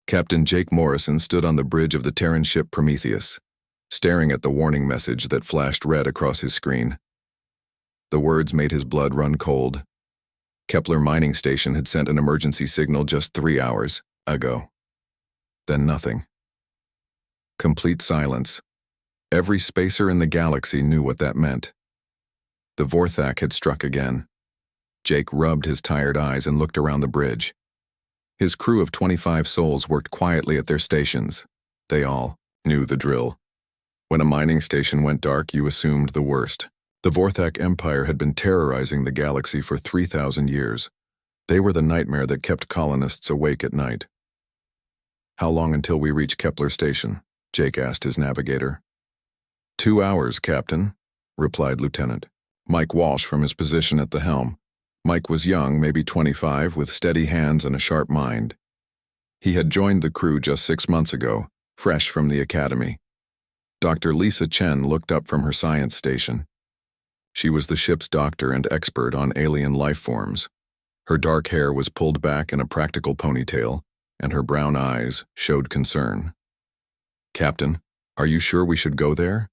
Captain Jake Morrison stood on the bridge of the Terran ship Prometheus, staring at the warning message that flashed red across his screen. The words made his blood run cold. Kepler Mining Station had sent an emergency signal just 3 hours ago. Then nothing. Complete silence. Every spacer in the galaxy knew what that meant. The Vorthak had struck again. Jake rubbed his tired eyes and looked around the bridge. His crew of 25 souls worked quietly at their stations. They all knew the drill. When a mining station went dark, you assumed the worst. The Vorthak Empire had been terrorizing the galaxy for 3,000 years. They were the nightmare that kept colonists awake at night. "How long until we reach Kepler Station?" Jake asked his navigator. 2 hours, Captain," replied Lieutenant Mike Walsh from his position at the helm. Mike was young, maybe 25, with steady hands and a sharp mind. He had joined the crew just 6 months ago, fresh from the academy. Dr. Lisa Chen looked up from her science station. She was the ship's doctor and expert on alien life forms. Her dark hair was pulled back in a practical ponytail, and her brown eyes showed concern. "Captain, are you sure we should go there?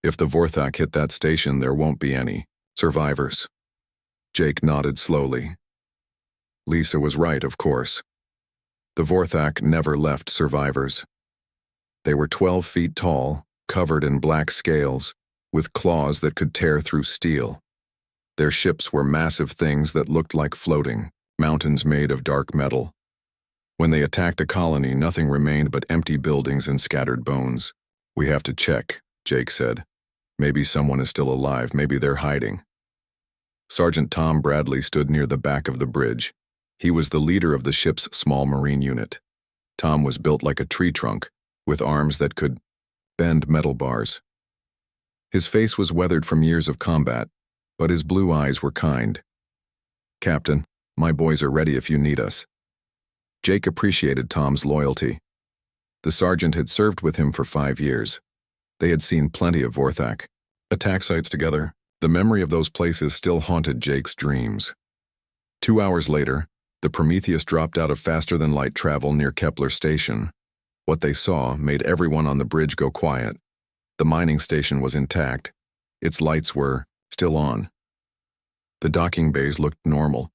If the Vorthak hit that station, there won't be any survivors." Jake nodded slowly. Lisa was right, of course. The Vorthak never left survivors. They were 12 feet tall, covered in black scales, with claws that could tear through steel. Their ships were massive things that looked like floating mountains made of dark metal. When they attacked a colony, nothing remained but empty buildings and scattered bones. "We have to check," Jake said. "Maybe someone is still alive, maybe they're hiding." Sergeant Tom Bradley stood near the back of the bridge. He was the leader of the ship's small marine unit. Tom was built like a tree trunk, with arms that could bend metal bars. His face was weathered from years of combat, but his blue eyes were kind. "Captain, my boys are ready if you need us." Jake appreciated Tom's loyalty. The sergeant had served with him for 5 years. They had seen plenty of Vorthak attack sites together. The memory of those places still haunted Jake's dreams. 2 hours later, the Prometheus dropped out of faster-than-light travel near Kepler Station. What they saw made everyone on the bridge go quiet. The mining station was intact. Its lights were still on. The docking bays looked normal.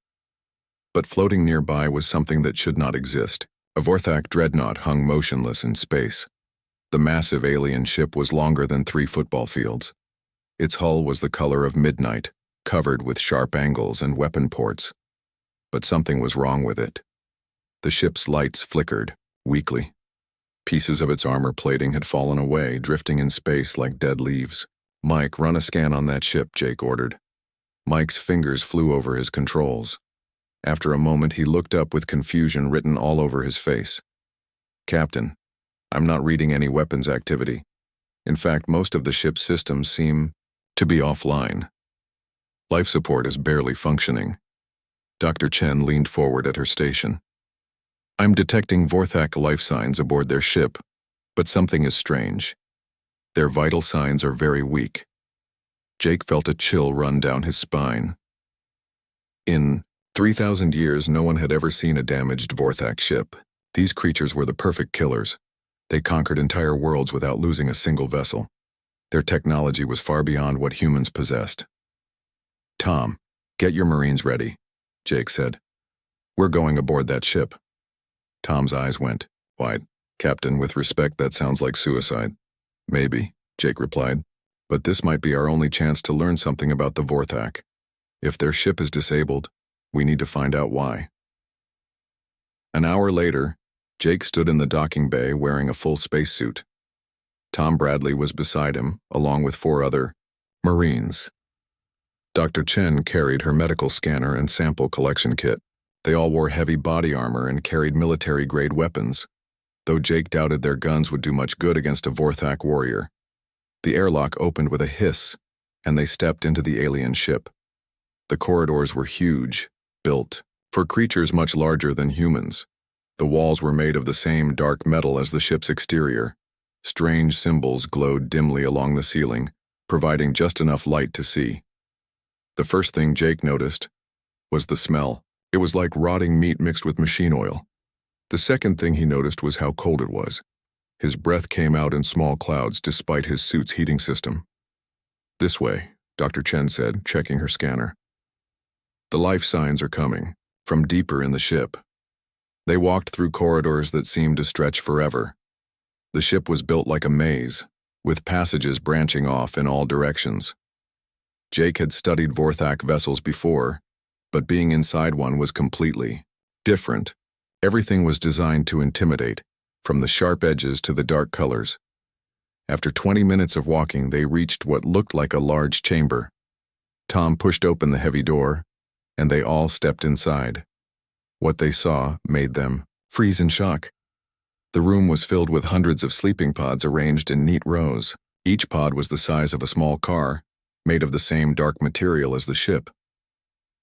But floating nearby was something that should not exist. A Vorthak dreadnought hung motionless in space. The massive alien ship was longer than 3 football fields. Its hull was the color of midnight, covered with sharp angles and weapon ports. But something was wrong with it. The ship's lights flickered, weakly. Pieces of its armor plating had fallen away, drifting in space like dead leaves. "Mike, run a scan on that ship," Jake ordered. Mike's fingers flew over his controls. After a moment, he looked up with confusion written all over his face. "Captain, I'm not reading any weapons activity. In fact, most of the ship's systems seem to be offline. Life support is barely functioning." Dr. Chen leaned forward at her station. "I'm detecting Vorthak life signs aboard their ship, but something is strange. Their vital signs are very weak." Jake felt a chill run down his spine. In 3,000 years, no one had ever seen a damaged Vorthak ship. These creatures were the perfect killers. They conquered entire worlds without losing a single vessel. Their technology was far beyond what humans possessed. "Tom, get your Marines ready," Jake said. "We're going aboard that ship." Tom's eyes went wide. "Captain, with respect, that sounds like suicide." "Maybe," Jake replied, "but this might be our only chance to learn something about the Vorthak. If their ship is disabled, we need to find out why." An hour later, Jake stood in the docking bay wearing a full spacesuit. Tom Bradley was beside him, along with 4 other Marines. Dr. Chen carried her medical scanner and sample collection kit. They all wore heavy body armor and carried military-grade weapons, though Jake doubted their guns would do much good against a Vorthak warrior. The airlock opened with a hiss, and they stepped into the alien ship. The corridors were huge, built for creatures much larger than humans. The walls were made of the same dark metal as the ship's exterior. Strange symbols glowed dimly along the ceiling, providing just enough light to see. The first thing Jake noticed was the smell. It was like rotting meat mixed with machine oil. The second thing he noticed was how cold it was. His breath came out in small clouds despite his suit's heating system. "This way," Dr. Chen said, checking her scanner. "The life signs are coming, from deeper in the ship." They walked through corridors that seemed to stretch forever. The ship was built like a maze, with passages branching off in all directions. Jake had studied Vorthak vessels before, but being inside one was completely different. Everything was designed to intimidate, from the sharp edges to the dark colors. After 20 minutes of walking, they reached what looked like a large chamber. Tom pushed open the heavy door, and they all stepped inside. What they saw made them freeze in shock. The room was filled with hundreds of sleeping pods arranged in neat rows. Each pod was the size of a small car, made of the same dark material as the ship.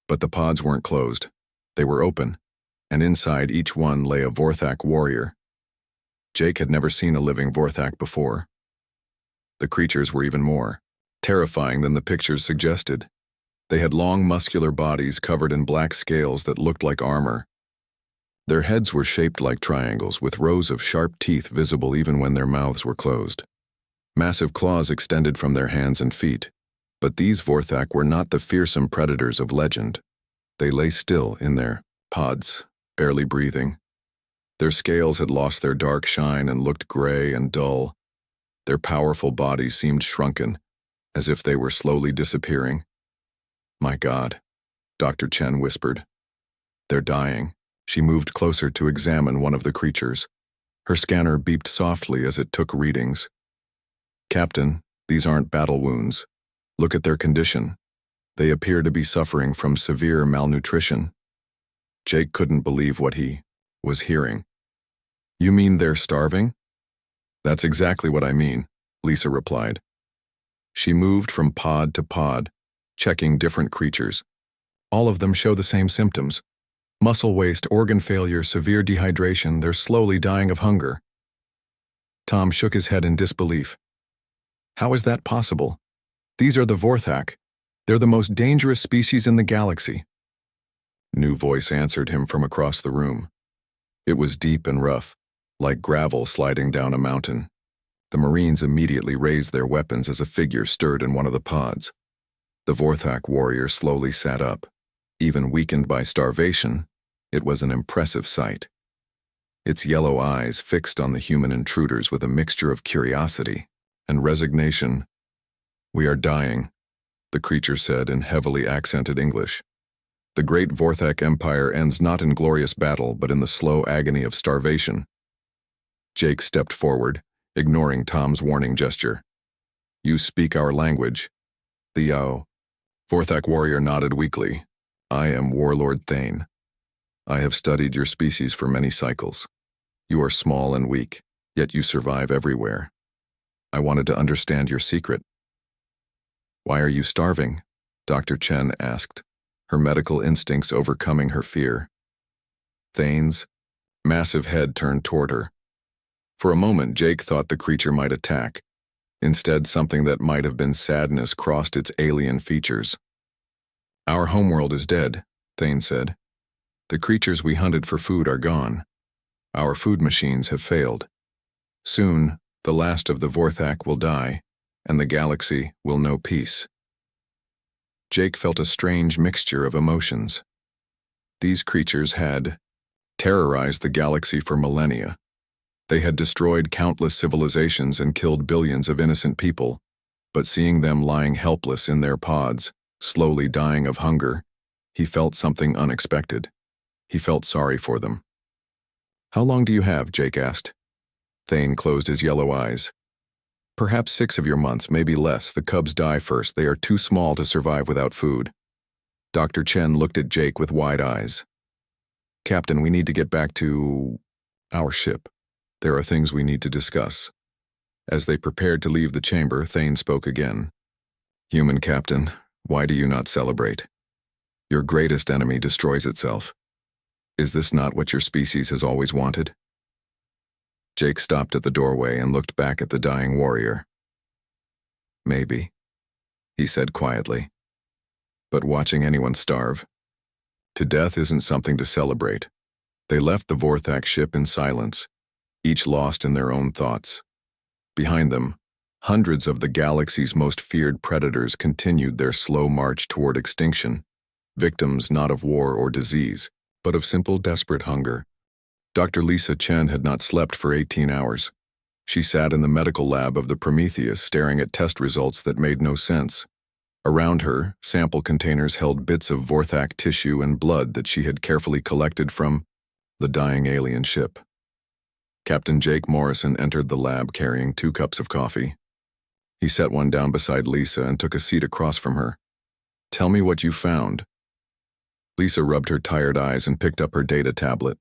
But the pods weren't closed. They were open, and inside each one lay a Vorthak warrior. Jake had never seen a living Vorthak before. The creatures were even more terrifying than the pictures suggested. They had long, muscular bodies covered in black scales that looked like armor. Their heads were shaped like triangles, with rows of sharp teeth visible even when their mouths were closed. Massive claws extended from their hands and feet. But these Vorthak were not the fearsome predators of legend. They lay still in their pods, barely breathing. Their scales had lost their dark shine and looked gray and dull. Their powerful bodies seemed shrunken, as if they were slowly disappearing. "My God," Dr. Chen whispered. "They're dying." She moved closer to examine one of the creatures. Her scanner beeped softly as it took readings. "Captain, these aren't battle wounds. Look at their condition. They appear to be suffering from severe malnutrition." Jake couldn't believe what he was hearing. "You mean they're starving?" "That's exactly what I mean," Lisa replied. She moved from pod to pod, checking different creatures. All of them show the same symptoms. Muscle waste, organ failure, severe dehydration. They're slowly dying of hunger. Tom shook his head in disbelief. "How is that possible? These are the Vorthak. They're the most dangerous species in the galaxy." New voice answered him from across the room. It was deep and rough, like gravel sliding down a mountain. The Marines immediately raised their weapons as a figure stirred in one of the pods. The Vorthak warrior slowly sat up. Even weakened by starvation, it was an impressive sight. Its yellow eyes fixed on the human intruders with a mixture of curiosity and resignation. "We are dying," the creature said in heavily accented English. "The great Vorthak Empire ends not in glorious battle, but in the slow agony of starvation." Jake stepped forward, ignoring Tom's warning gesture. "You speak our language." The Vorthak warrior nodded weakly. "I am Warlord Thane. I have studied your species for many cycles. You are small and weak, yet you survive everywhere. I wanted to understand your secret." "Why are you starving?" Dr. Chen asked, her medical instincts overcoming her fear. Thane's massive head turned toward her. For a moment, Jake thought the creature might attack. Instead, something that might have been sadness crossed its alien features. "Our homeworld is dead," Thane said. "The creatures we hunted for food are gone. Our food machines have failed. Soon, the last of the Vorthak will die, and the galaxy will know peace." Jake felt a strange mixture of emotions. These creatures had terrorized the galaxy for millennia. They had destroyed countless civilizations and killed billions of innocent people, but seeing them lying helpless in their pods, slowly dying of hunger, he felt something unexpected. He felt sorry for them. "How long do you have?" Jake asked. Thane closed his yellow eyes. "Perhaps 6 of your months, maybe less. The cubs die first. They are too small to survive without food." Dr. Chen looked at Jake with wide eyes. "Captain, we need to get back to our ship. There are things we need to discuss." As they prepared to leave the chamber, Thane spoke again. "Human captain, why do you not celebrate? Your greatest enemy destroys itself. Is this not what your species has always wanted?" Jake stopped at the doorway and looked back at the dying warrior. "Maybe," he said quietly. "But watching anyone starve to death isn't something to celebrate. They left the Vorthak ship in silence, each lost in their own thoughts. Behind them, hundreds of the galaxy's most feared predators continued their slow march toward extinction, victims not of war or disease, but of simple, desperate hunger. Dr. Lisa Chen had not slept for 18 hours. She sat in the medical lab of the Prometheus staring at test results that made no sense. Around her, sample containers held bits of Vorthak tissue and blood that she had carefully collected from the dying alien ship. Captain Jake Morrison entered the lab carrying 2 cups of coffee. He set one down beside Lisa and took a seat across from her. "Tell me what you found." Lisa rubbed her tired eyes and picked up her data tablet.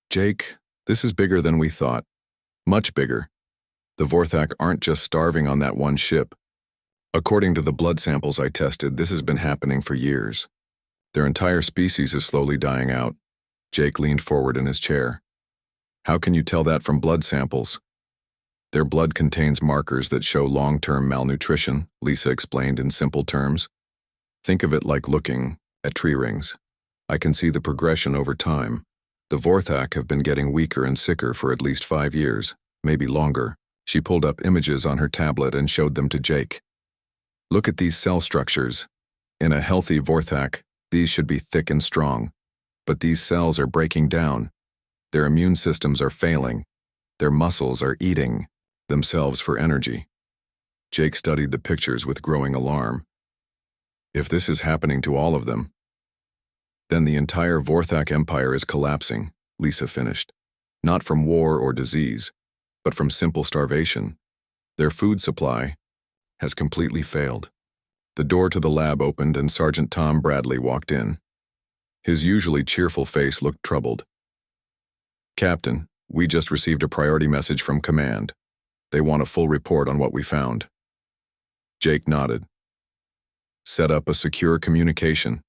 "Jake, this is bigger than we thought. Much bigger. The Vorthak aren't just starving on that one ship. According to the blood samples I tested, this has been happening for years. Their entire species is slowly dying out." Jake leaned forward in his chair. "How can you tell that from blood samples?" "Their blood contains markers that show long-term malnutrition," Lisa explained in simple terms. "Think of it like looking at tree rings. I can see the progression over time. The Vorthak have been getting weaker and sicker for at least 5 years, maybe longer." She pulled up images on her tablet and showed them to Jake. "Look at these cell structures. In a healthy Vorthak, these should be thick and strong. But these cells are breaking down. Their immune systems are failing. Their muscles are eating themselves for energy." Jake studied the pictures with growing alarm. "If this is happening to all of them, then the entire Vorthak Empire is collapsing," Lisa finished. "Not from war or disease, but from simple starvation. Their food supply has completely failed." The door to the lab opened and Sergeant Tom Bradley walked in. His usually cheerful face looked troubled. "Captain, we just received a priority message from Command. They want a full report on what we found." Jake nodded. "Set up a secure communication.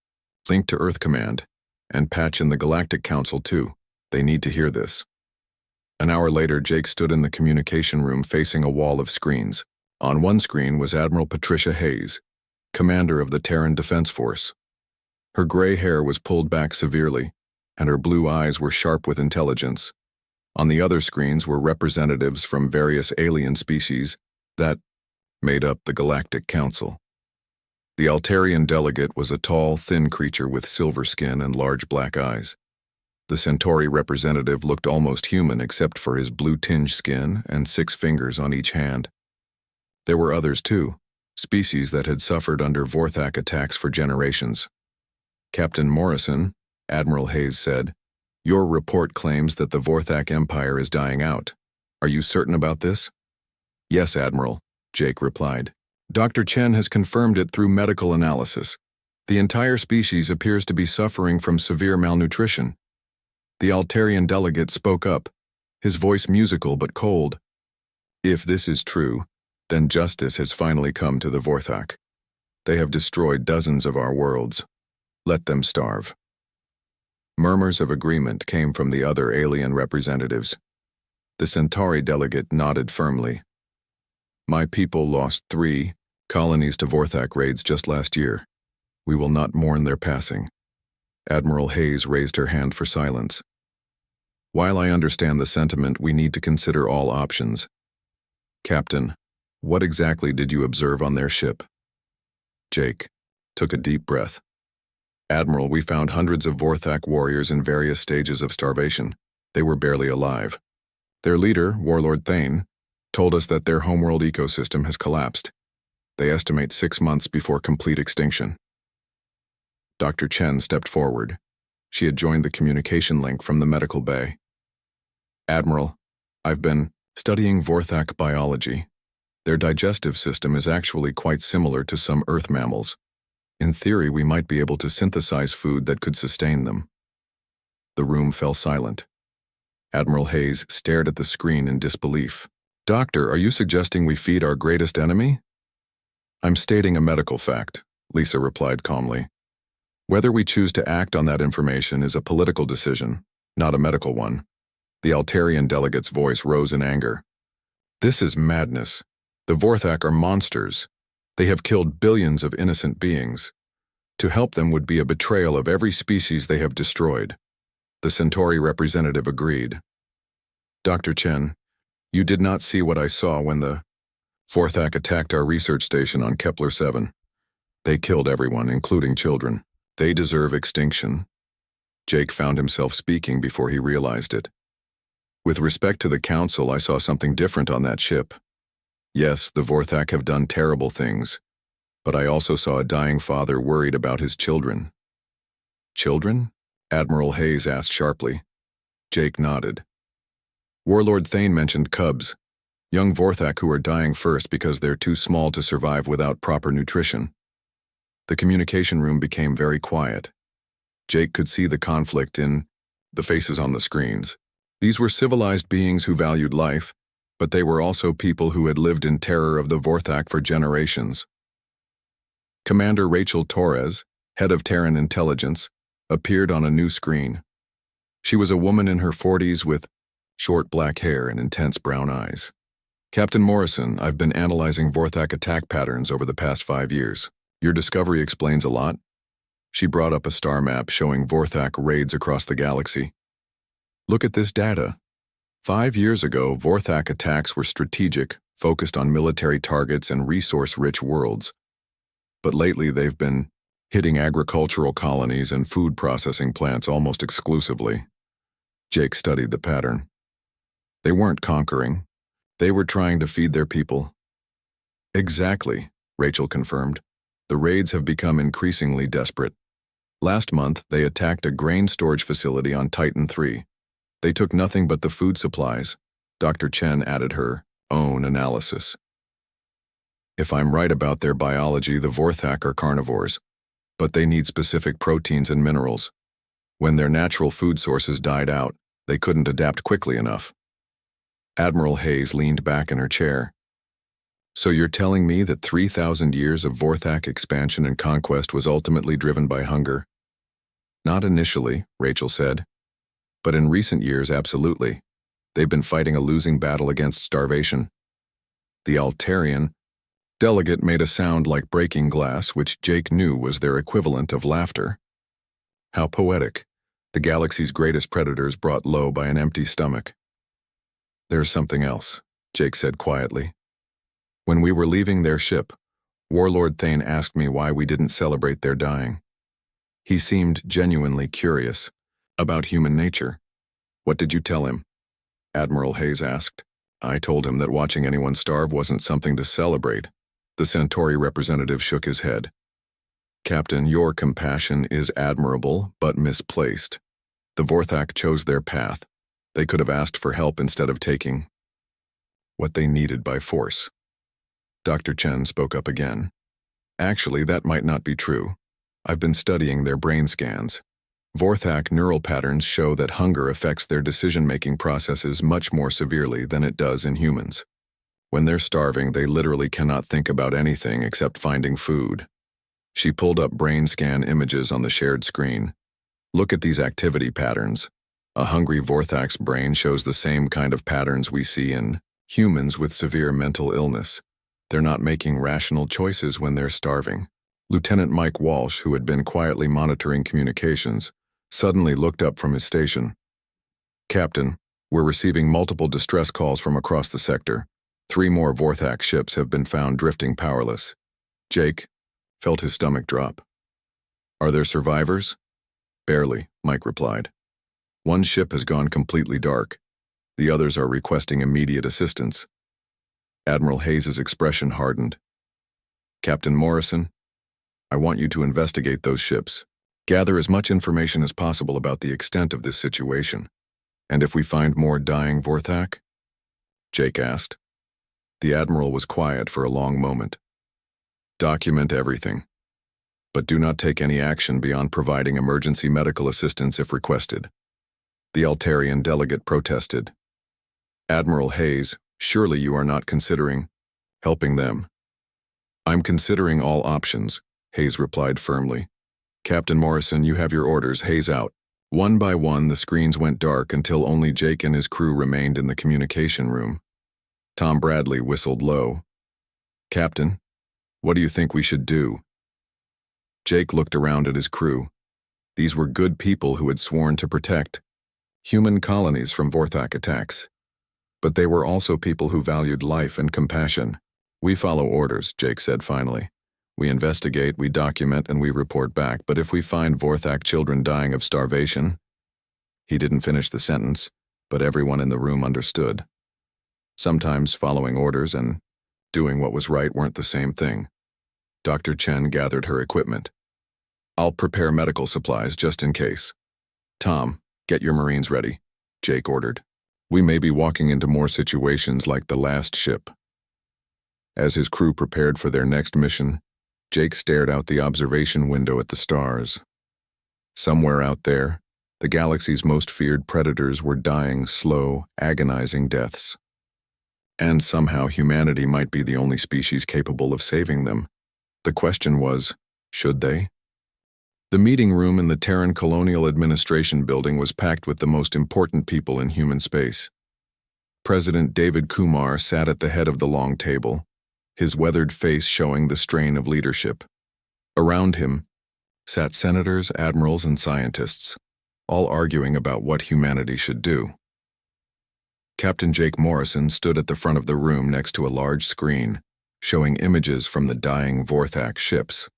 Link to Earth Command, and patch in the Galactic Council too. They need to hear this." An hour later, Jake stood in the communication room facing a wall of screens. On one screen was Admiral Patricia Hayes, commander of the Terran Defense Force. Her gray hair was pulled back severely, and her blue eyes were sharp with intelligence. On the other screens were representatives from various alien species that made up the Galactic Council. The Altarian delegate was a tall, thin creature with silver skin and large black eyes. The Centauri representative looked almost human except for his blue-tinged skin and 6 fingers on each hand. There were others too, species that had suffered under Vorthak attacks for generations. "Captain Morrison," Admiral Hayes said, "your report claims that the Vorthak Empire is dying out. Are you certain about this?" "Yes, Admiral," Jake replied. "Dr. Chen has confirmed it through medical analysis. The entire species appears to be suffering from severe malnutrition." The Altarian delegate spoke up, his voice musical but cold. "If this is true, then justice has finally come to the Vorthak. They have destroyed dozens of our worlds. Let them starve." Murmurs of agreement came from the other alien representatives. The Centauri delegate nodded firmly. "My people lost 3 colonies to Vorthak raids just last year. We will not mourn their passing." Admiral Hayes raised her hand for silence. "While I understand the sentiment, we need to consider all options. Captain, what exactly did you observe on their ship?" Jake took a deep breath. "Admiral, we found hundreds of Vorthak warriors in various stages of starvation. They were barely alive. Their leader, Warlord Thane, told us that their homeworld ecosystem has collapsed. They estimate 6 months before complete extinction." Dr. Chen stepped forward. She had joined the communication link from the medical bay. "Admiral, I've been studying Vorthak biology. Their digestive system is actually quite similar to some Earth mammals. In theory, we might be able to synthesize food that could sustain them." The room fell silent. Admiral Hayes stared at the screen in disbelief. "Doctor, are you suggesting we feed our greatest enemy?" "I'm stating a medical fact," Lisa replied calmly. "Whether we choose to act on that information is a political decision, not a medical one." The Altarian delegate's voice rose in anger. "This is madness. The Vorthak are monsters. They have killed billions of innocent beings. To help them would be a betrayal of every species they have destroyed. The Centauri representative agreed. Dr. Chen, you did not see what I saw when the Vorthak attacked our research station on Kepler 7. They killed everyone, including children. They deserve extinction. Jake found himself speaking before he realized it. With respect to the Council, I saw something different on that ship. Yes, the Vorthak have done terrible things, but I also saw a dying father worried about his children. Children? Admiral Hayes asked sharply. Jake nodded. Warlord Thane mentioned cubs, young Vorthak who are dying first because they're too small to survive without proper nutrition. The communication room became very quiet. Jake could see the conflict in the faces on the screens. These were civilized beings who valued life, but they were also people who had lived in terror of the Vorthak for generations. Commander Rachel Torres, head of Terran intelligence, appeared on a new screen. She was a woman in her 40s with short black hair and intense brown eyes. Captain Morrison, I've been analyzing Vorthak attack patterns over the past 5 years. Your discovery explains a lot. She brought up a star map showing Vorthak raids across the galaxy. Look at this data. 5 years ago, Vorthak attacks were strategic, focused on military targets and resource-rich worlds. But lately they've been hitting agricultural colonies and food processing plants almost exclusively. Jake studied the pattern. They weren't conquering. They were trying to feed their people. Exactly, Rachel confirmed. The raids have become increasingly desperate. Last month, they attacked a grain storage facility on Titan III. They took nothing but the food supplies. Dr. Chen added her own analysis. If I'm right about their biology, the Vorthak are carnivores, but they need specific proteins and minerals. When their natural food sources died out, they couldn't adapt quickly enough. Admiral Hayes leaned back in her chair. So you're telling me that 3,000 years of Vorthak expansion and conquest was ultimately driven by hunger? Not initially, Rachel said. But in recent years, absolutely. They've been fighting a losing battle against starvation. The Altarian delegate made a sound like breaking glass, which Jake knew was their equivalent of laughter. How poetic. The galaxy's greatest predators brought low by an empty stomach. There's something else, Jake said quietly. When we were leaving their ship, Warlord Thane asked me why we didn't celebrate their dying. He seemed genuinely curious about human nature. What did you tell him? Admiral Hayes asked. I told him that watching anyone starve wasn't something to celebrate. The Centauri representative shook his head. Captain, your compassion is admirable, but misplaced. The Vorthak chose their path. They could have asked for help instead of taking what they needed by force. Dr. Chen spoke up again. Actually, that might not be true. I've been studying their brain scans. Vorthak neural patterns show that hunger affects their decision-making processes much more severely than it does in humans. When they're starving, they literally cannot think about anything except finding food. She pulled up brain scan images on the shared screen. Look at these activity patterns. A hungry Vorthak's brain shows the same kind of patterns we see in humans with severe mental illness. They're not making rational choices when they're starving. Lieutenant Mike Walsh, who had been quietly monitoring communications, suddenly looked up from his station. Captain, we're receiving multiple distress calls from across the sector. 3 more Vorthak ships have been found drifting powerless. Jake felt his stomach drop. Are there survivors? Barely, Mike replied. One ship has gone completely dark. The others are requesting immediate assistance. Admiral Hayes' expression hardened. Captain Morrison, I want you to investigate those ships. Gather as much information as possible about the extent of this situation. And if we find more dying Vorthak? Jake asked. The Admiral was quiet for a long moment. Document everything. But do not take any action beyond providing emergency medical assistance if requested. The Altarian delegate protested. Admiral Hayes, surely you are not considering helping them. I'm considering all options, Hayes replied firmly. Captain Morrison, you have your orders. Hayes out. One by one, the screens went dark until only Jake and his crew remained in the communication room. Tom Bradley whistled low. Captain, what do you think we should do? Jake looked around at his crew. These were good people who had sworn to protect human colonies from Vorthak attacks. But they were also people who valued life and compassion. "We follow orders," Jake said finally. "We investigate, we document, and we report back, but if we find Vorthak children dying of starvation—" He didn't finish the sentence, but everyone in the room understood. Sometimes following orders and doing what was right weren't the same thing. Dr. Chen gathered her equipment. "I'll prepare medical supplies just in case. Tom, get your Marines ready," Jake ordered. "We may be walking into more situations like the last ship." As his crew prepared for their next mission, Jake stared out the observation window at the stars. Somewhere out there, the galaxy's most feared predators were dying slow, agonizing deaths. And somehow humanity might be the only species capable of saving them. The question was, should they? The meeting room in the Terran Colonial Administration building was packed with the most important people in human space. President David Kumar sat at the head of the long table, his weathered face showing the strain of leadership. Around him sat senators, admirals, and scientists, all arguing about what humanity should do. Captain Jake Morrison stood at the front of the room next to a large screen, showing images from the dying Vorthak ships.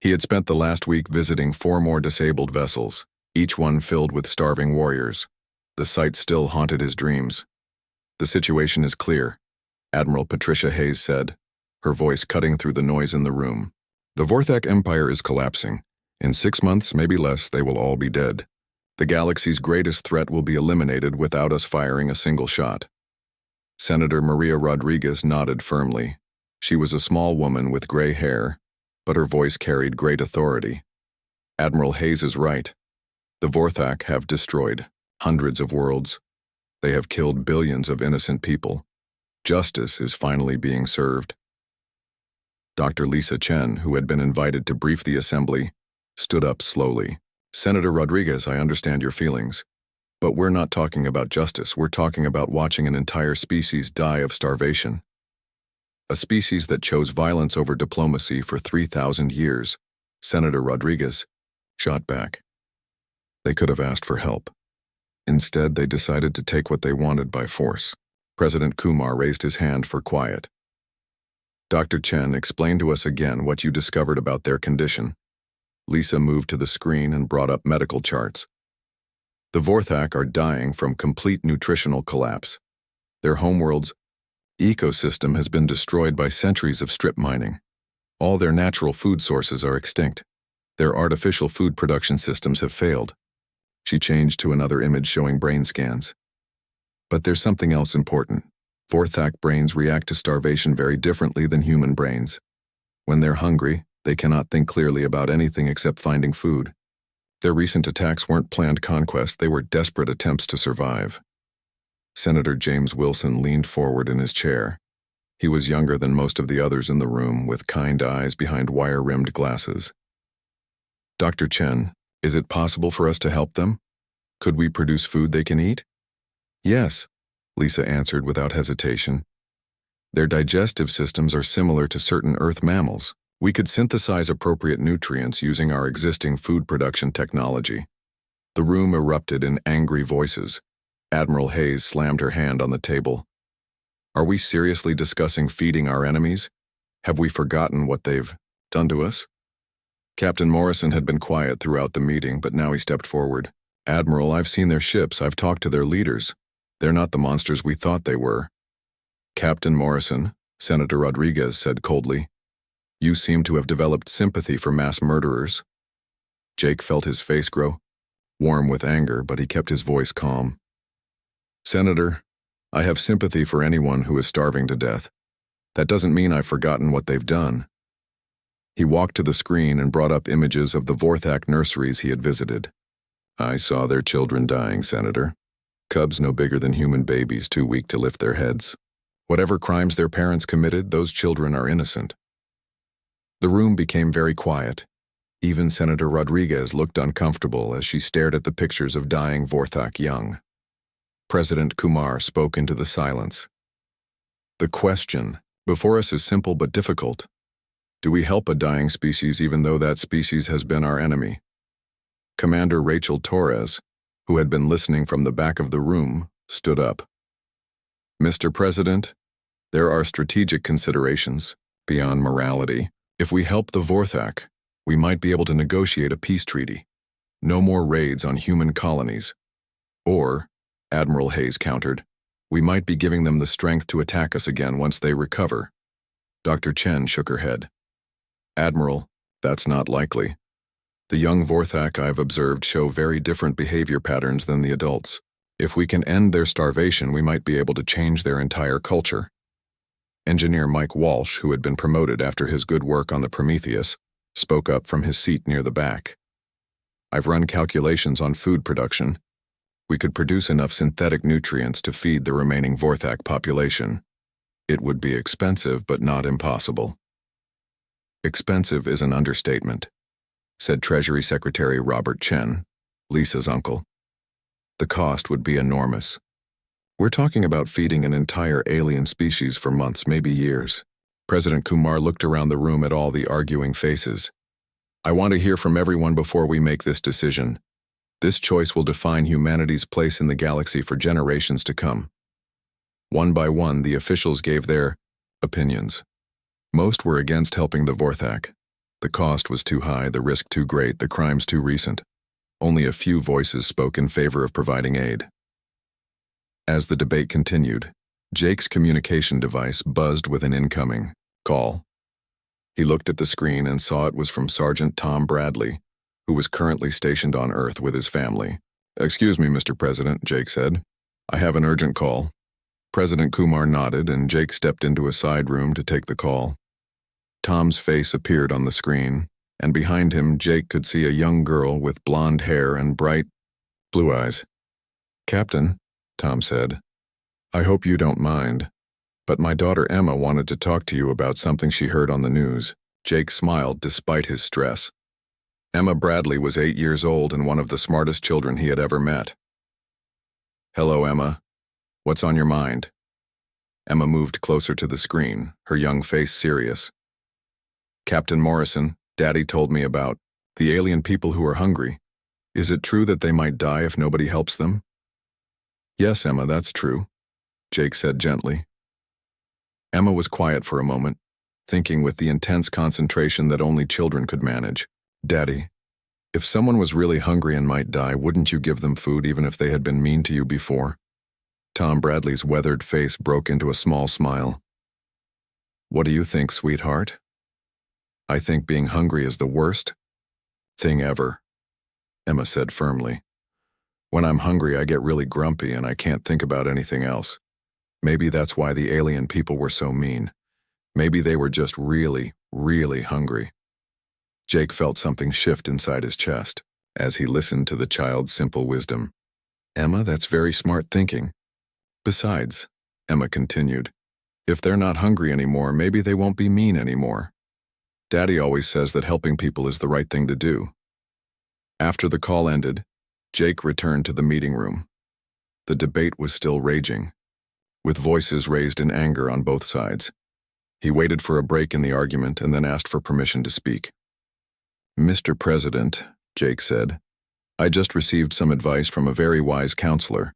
He had spent the last week visiting 4 more disabled vessels, each one filled with starving warriors. The sight still haunted his dreams. "The situation is clear," Admiral Patricia Hayes said, her voice cutting through the noise in the room. "The Vorthak Empire is collapsing. In 6 months, maybe less, they will all be dead. The galaxy's greatest threat will be eliminated without us firing a single shot." Senator Maria Rodriguez nodded firmly. She was a small woman with gray hair, but her voice carried great authority. "Admiral Hayes is right. The Vorthak have destroyed hundreds of worlds. They have killed billions of innocent people. Justice is finally being served." Dr. Lisa Chen, who had been invited to brief the assembly, stood up slowly. "Senator Rodriguez, I understand your feelings. But we're not talking about justice, we're talking about watching an entire species die of starvation. A species that chose violence over diplomacy for 3,000 years, Senator Rodriguez shot back. They could have asked for help. Instead, they decided to take what they wanted by force. President Kumar raised his hand for quiet. "Dr. Chen, explain to us again what you discovered about their condition." Lisa moved to the screen and brought up medical charts. "The Vorthak are dying from complete nutritional collapse. Their homeworld's ecosystem has been destroyed by centuries of strip mining. All their natural food sources are extinct. Their artificial food production systems have failed." She changed to another image showing brain scans. "But there's something else important. Vorthak brains react to starvation very differently than human brains. When they're hungry, they cannot think clearly about anything except finding food. Their recent attacks weren't planned conquests, they were desperate attempts to survive." Senator James Wilson leaned forward in his chair. He was younger than most of the others in the room, with kind eyes behind wire-rimmed glasses. "Dr. Chen, is it possible for us to help them? Could we produce food they can eat?" "Yes," Lisa answered without hesitation. "Their digestive systems are similar to certain Earth mammals. We could synthesize appropriate nutrients using our existing food production technology." The room erupted in angry voices. Admiral Hayes slammed her hand on the table. "Are we seriously discussing feeding our enemies? Have we forgotten what they've done to us?" Captain Morrison had been quiet throughout the meeting, but now he stepped forward. "Admiral, I've seen their ships, I've talked to their leaders. They're not the monsters we thought they were." "Captain Morrison," Senator Rodriguez said coldly, "you seem to have developed sympathy for mass murderers." Jake felt his face grow warm with anger, but he kept his voice calm. "Senator, I have sympathy for anyone who is starving to death. That doesn't mean I've forgotten what they've done." He walked to the screen and brought up images of the Vorthak nurseries he had visited. "I saw their children dying, Senator. Cubs no bigger than human babies, too weak to lift their heads. Whatever crimes their parents committed, those children are innocent." The room became very quiet. Even Senator Rodriguez looked uncomfortable as she stared at the pictures of dying Vorthak young. President Kumar spoke into the silence. "The question before us is simple but difficult. Do we help a dying species even though that species has been our enemy?" Commander Rachel Torres, who had been listening from the back of the room, stood up. Mr. President, there are strategic considerations, beyond morality. If we help the Vorthak, we might be able to negotiate a peace treaty. No more raids on human colonies. Or, Admiral Hayes countered, we might be giving them the strength to attack us again once they recover. Dr. Chen shook her head. Admiral, that's not likely. The young Vorthak I've observed show very different behavior patterns than the adults. If we can end their starvation, we might be able to change their entire culture. Engineer Mike Walsh, who had been promoted after his good work on the Prometheus, spoke up from his seat near the back. I've run calculations on food production. We could produce enough synthetic nutrients to feed the remaining Vorthak population. It would be expensive, but not impossible. Expensive is an understatement, said Treasury Secretary Robert Chen, Lisa's uncle. The cost would be enormous. We're talking about feeding an entire alien species for months, maybe years. President Kumar looked around the room at all the arguing faces. I want to hear from everyone before we make this decision. This choice will define humanity's place in the galaxy for generations to come. One by one, the officials gave their opinions. Most were against helping the Vorthak. The cost was too high, the risk too great, the crimes too recent. Only a few voices spoke in favor of providing aid. As the debate continued, Jake's communication device buzzed with an incoming call. He looked at the screen and saw it was from Sergeant Tom Bradley, who was currently stationed on Earth with his family. Excuse me, Mr. President, Jake said. I have an urgent call. President Kumar nodded, and Jake stepped into a side room to take the call. Tom's face appeared on the screen, and behind him Jake could see a young girl with blonde hair and bright blue eyes. Captain, Tom said, I hope you don't mind, but my daughter Emma wanted to talk to you about something she heard on the news. Jake smiled despite his stress. Emma Bradley was 8 years old and one of the smartest children he had ever met. Hello, Emma. What's on your mind? Emma moved closer to the screen, her young face serious. Captain Morrison, Daddy told me about the alien people who are hungry. Is it true that they might die if nobody helps them? Yes, Emma, that's true, Jake said gently. Emma was quiet for a moment, thinking with the intense concentration that only children could manage. Daddy, if someone was really hungry and might die, wouldn't you give them food even if they had been mean to you before? Tom Bradley's weathered face broke into a small smile. What do you think, sweetheart? I think being hungry is the worst thing ever, Emma said firmly. When I'm hungry, I get really grumpy and I can't think about anything else. Maybe that's why the alien people were so mean. Maybe they were just really, really hungry. Jake felt something shift inside his chest as he listened to the child's simple wisdom. Emma, that's very smart thinking. Besides, Emma continued, if they're not hungry anymore, maybe they won't be mean anymore. Daddy always says that helping people is the right thing to do. After the call ended, Jake returned to the meeting room. The debate was still raging, with voices raised in anger on both sides. He waited for a break in the argument and then asked for permission to speak. Mr. President, Jake said, I just received some advice from a very wise counselor.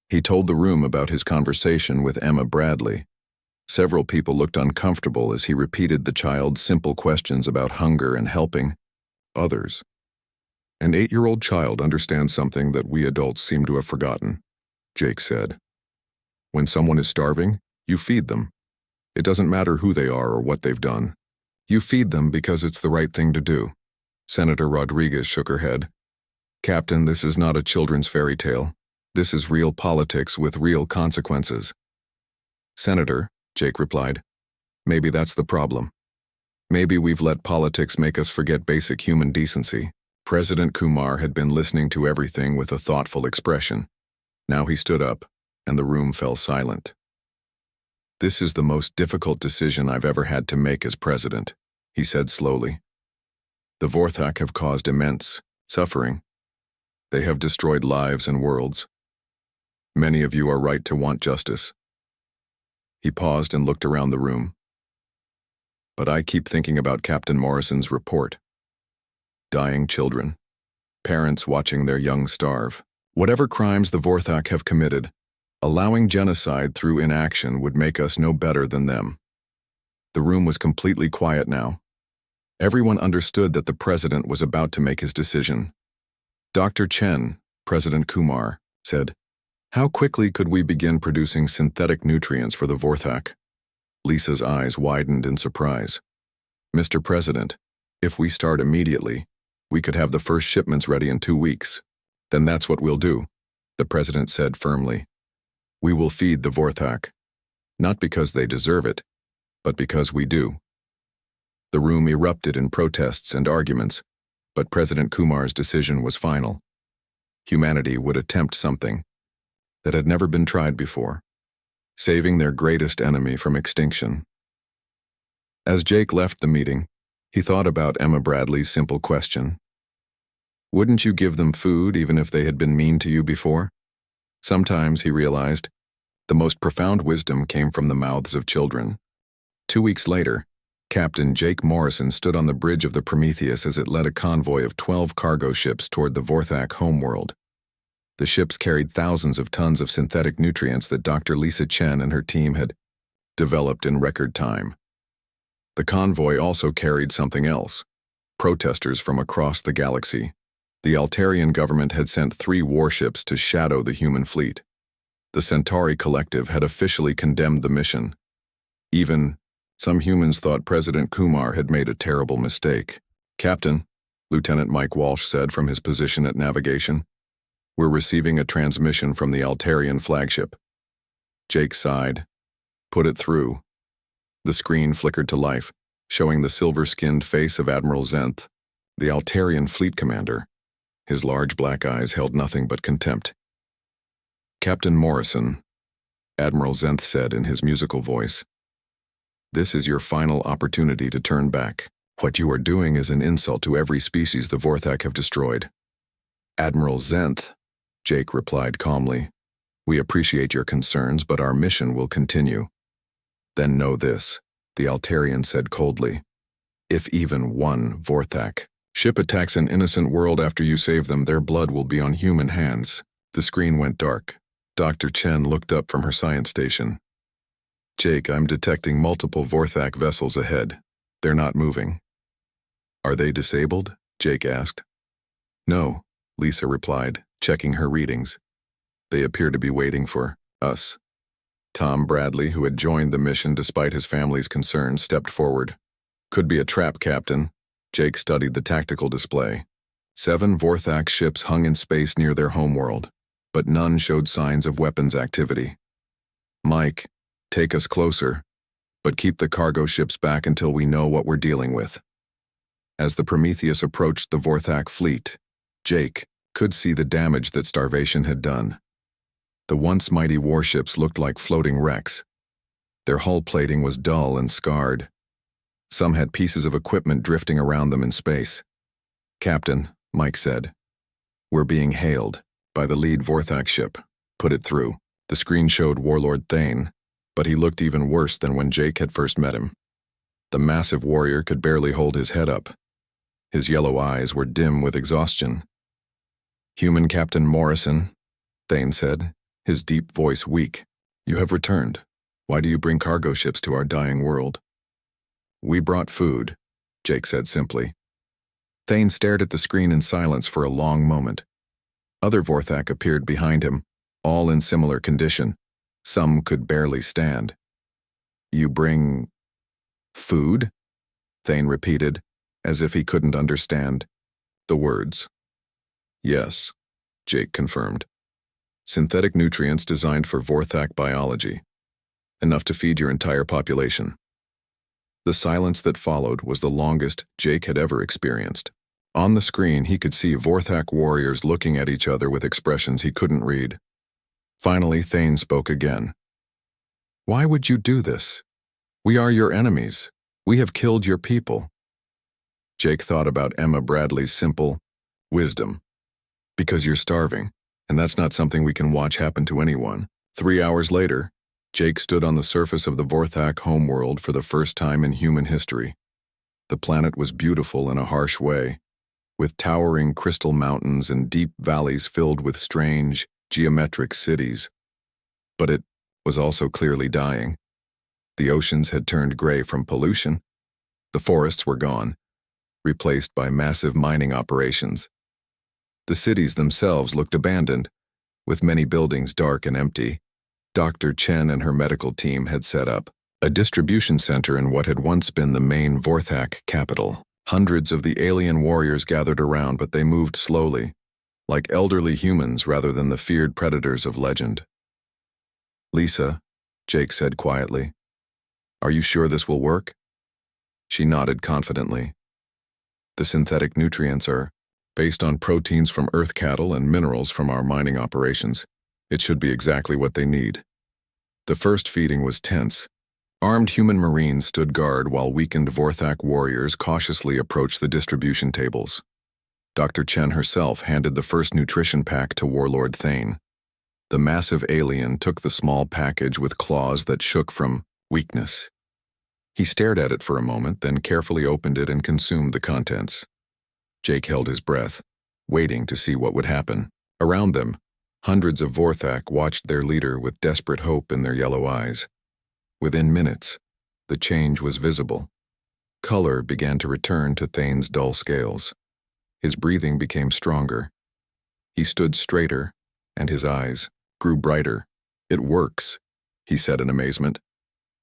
He told the room about his conversation with Emma Bradley. Several people looked uncomfortable as he repeated the child's simple questions about hunger and helping others. An 8-year-old child understands something that we adults seem to have forgotten, Jake said. When someone is starving, you feed them. It doesn't matter who they are or what they've done. You feed them because it's the right thing to do. Senator Rodriguez shook her head. Captain, this is not a children's fairy tale. This is real politics with real consequences. Senator, Jake replied, maybe that's the problem. Maybe we've let politics make us forget basic human decency. President Kumar had been listening to everything with a thoughtful expression. Now he stood up, and the room fell silent. This is the most difficult decision I've ever had to make as president, he said slowly. The Vorthak have caused immense suffering. They have destroyed lives and worlds. Many of you are right to want justice. He paused and looked around the room. But I keep thinking about Captain Morrison's report. Dying children. parents watching their young starve. Whatever crimes the Vorthak have committed, allowing genocide through inaction would make us no better than them. The room was completely quiet now. Everyone understood that the president was about to make his decision. Dr. Chen, President Kumar, said, "How quickly could we begin producing synthetic nutrients for the Vorthak?" Lisa's eyes widened in surprise. "Mr. President, if we start immediately, we could have the first shipments ready in 2 weeks. Then that's what we'll do," the president said firmly. "We will feed the Vorthak, not because they deserve it, but because we do." The room erupted in protests and arguments, but President Kumar's decision was final. Humanity would attempt something that had never been tried before, saving their greatest enemy from extinction. As Jake left the meeting, he thought about Emma Bradley's simple question. Wouldn't you give them food even if they had been mean to you before? Sometimes, he realized, the most profound wisdom came from the mouths of children. 2 weeks later, Captain Jake Morrison stood on the bridge of the Prometheus as it led a convoy of 12 cargo ships toward the Vorthak homeworld. The ships carried thousands of tons of synthetic nutrients that Dr. Lisa Chen and her team had developed in record time. The convoy also carried something else: protesters from across the galaxy. The Altarian government had sent 3 warships to shadow the human fleet. The Centauri Collective had officially condemned the mission. Even some humans thought President Kumar had made a terrible mistake. "Captain," Lieutenant Mike Walsh said from his position at navigation, "we're receiving a transmission from the Altarian flagship." Jake sighed. "Put it through." The screen flickered to life, showing the silver-skinned face of Admiral Zenth, the Altarian fleet commander. His large black eyes held nothing but contempt. "Captain Morrison," Admiral Zenth said in his musical voice, "this is your final opportunity to turn back. What you are doing is an insult to every species the Vorthak have destroyed." "Admiral Zenth," Jake replied calmly, "we appreciate your concerns, but our mission will continue." "Then know this," the Altarian said coldly. "If even one Vorthak ship attacks an innocent world after you save them, their blood will be on human hands." The screen went dark. Dr. Chen looked up from her science station. "Jake, I'm detecting multiple Vorthak vessels ahead. They're not moving." "Are they disabled?" Jake asked. "No," Lisa replied, checking her readings. "They appear to be waiting for us." Tom Bradley, who had joined the mission despite his family's concerns, stepped forward. "Could be a trap, Captain." Jake studied the tactical display. 7 Vorthak ships hung in space near their homeworld, but none showed signs of weapons activity. "Mike, take us closer, but keep the cargo ships back until we know what we're dealing with." As the Prometheus approached the Vorthak fleet, Jake could see the damage that starvation had done. The once mighty warships looked like floating wrecks. Their hull plating was dull and scarred. Some had pieces of equipment drifting around them in space. "Captain," Mike said, "we're being hailed by the lead Vorthak ship. Put it through." The screen showed Warlord Thane, but he looked even worse than when Jake had first met him. The massive warrior could barely hold his head up. His yellow eyes were dim with exhaustion. "Human Captain Morrison," Thane said, his deep voice weak. "You have returned. Why do you bring cargo ships to our dying world?" "We brought food," Jake said simply. Thane stared at the screen in silence for a long moment. Other Vorthak appeared behind him, all in similar condition. Some could barely stand. "You bring food?" Thane repeated, as if he couldn't understand the words. "Yes," Jake confirmed. "Synthetic nutrients designed for Vorthak biology. Enough to feed your entire population." The silence that followed was the longest Jake had ever experienced. On the screen, he could see Vorthak warriors looking at each other with expressions he couldn't read. Finally, Thane spoke again. "Why would you do this? We are your enemies. We have killed your people." Jake thought about Emma Bradley's simple wisdom. "Because you're starving, and that's not something we can watch happen to anyone." 3 hours later, Jake stood on the surface of the Vorthak homeworld for the first time in human history. The planet was beautiful in a harsh way. with towering crystal mountains and deep valleys filled with strange, geometric cities. But it was also clearly dying. The oceans had turned gray from pollution. The forests were gone, replaced by massive mining operations. The cities themselves looked abandoned, with many buildings dark and empty. Dr. Chen and her medical team had set up a distribution center in what had once been the main Vorthak capital. Hundreds of the alien warriors gathered around, but they moved slowly, like elderly humans rather than the feared predators of legend. "Lisa," Jake said quietly, "are you sure this will work?" She nodded confidently. "The synthetic nutrients are based on proteins from earth cattle and minerals from our mining operations. It should be exactly what they need." The first feeding was tense. Armed human marines stood guard while weakened Vorthak warriors cautiously approached the distribution tables. Dr. Chen herself handed the first nutrition pack to Warlord Thane. The massive alien took the small package with claws that shook from weakness. He stared at it for a moment, then carefully opened it and consumed the contents. Jake held his breath, waiting to see what would happen. Around them, hundreds of Vorthak watched their leader with desperate hope in their yellow eyes. Within minutes, the change was visible. Color began to return to Thane's dull scales. His breathing became stronger. He stood straighter, and his eyes grew brighter. "It works," he said in amazement.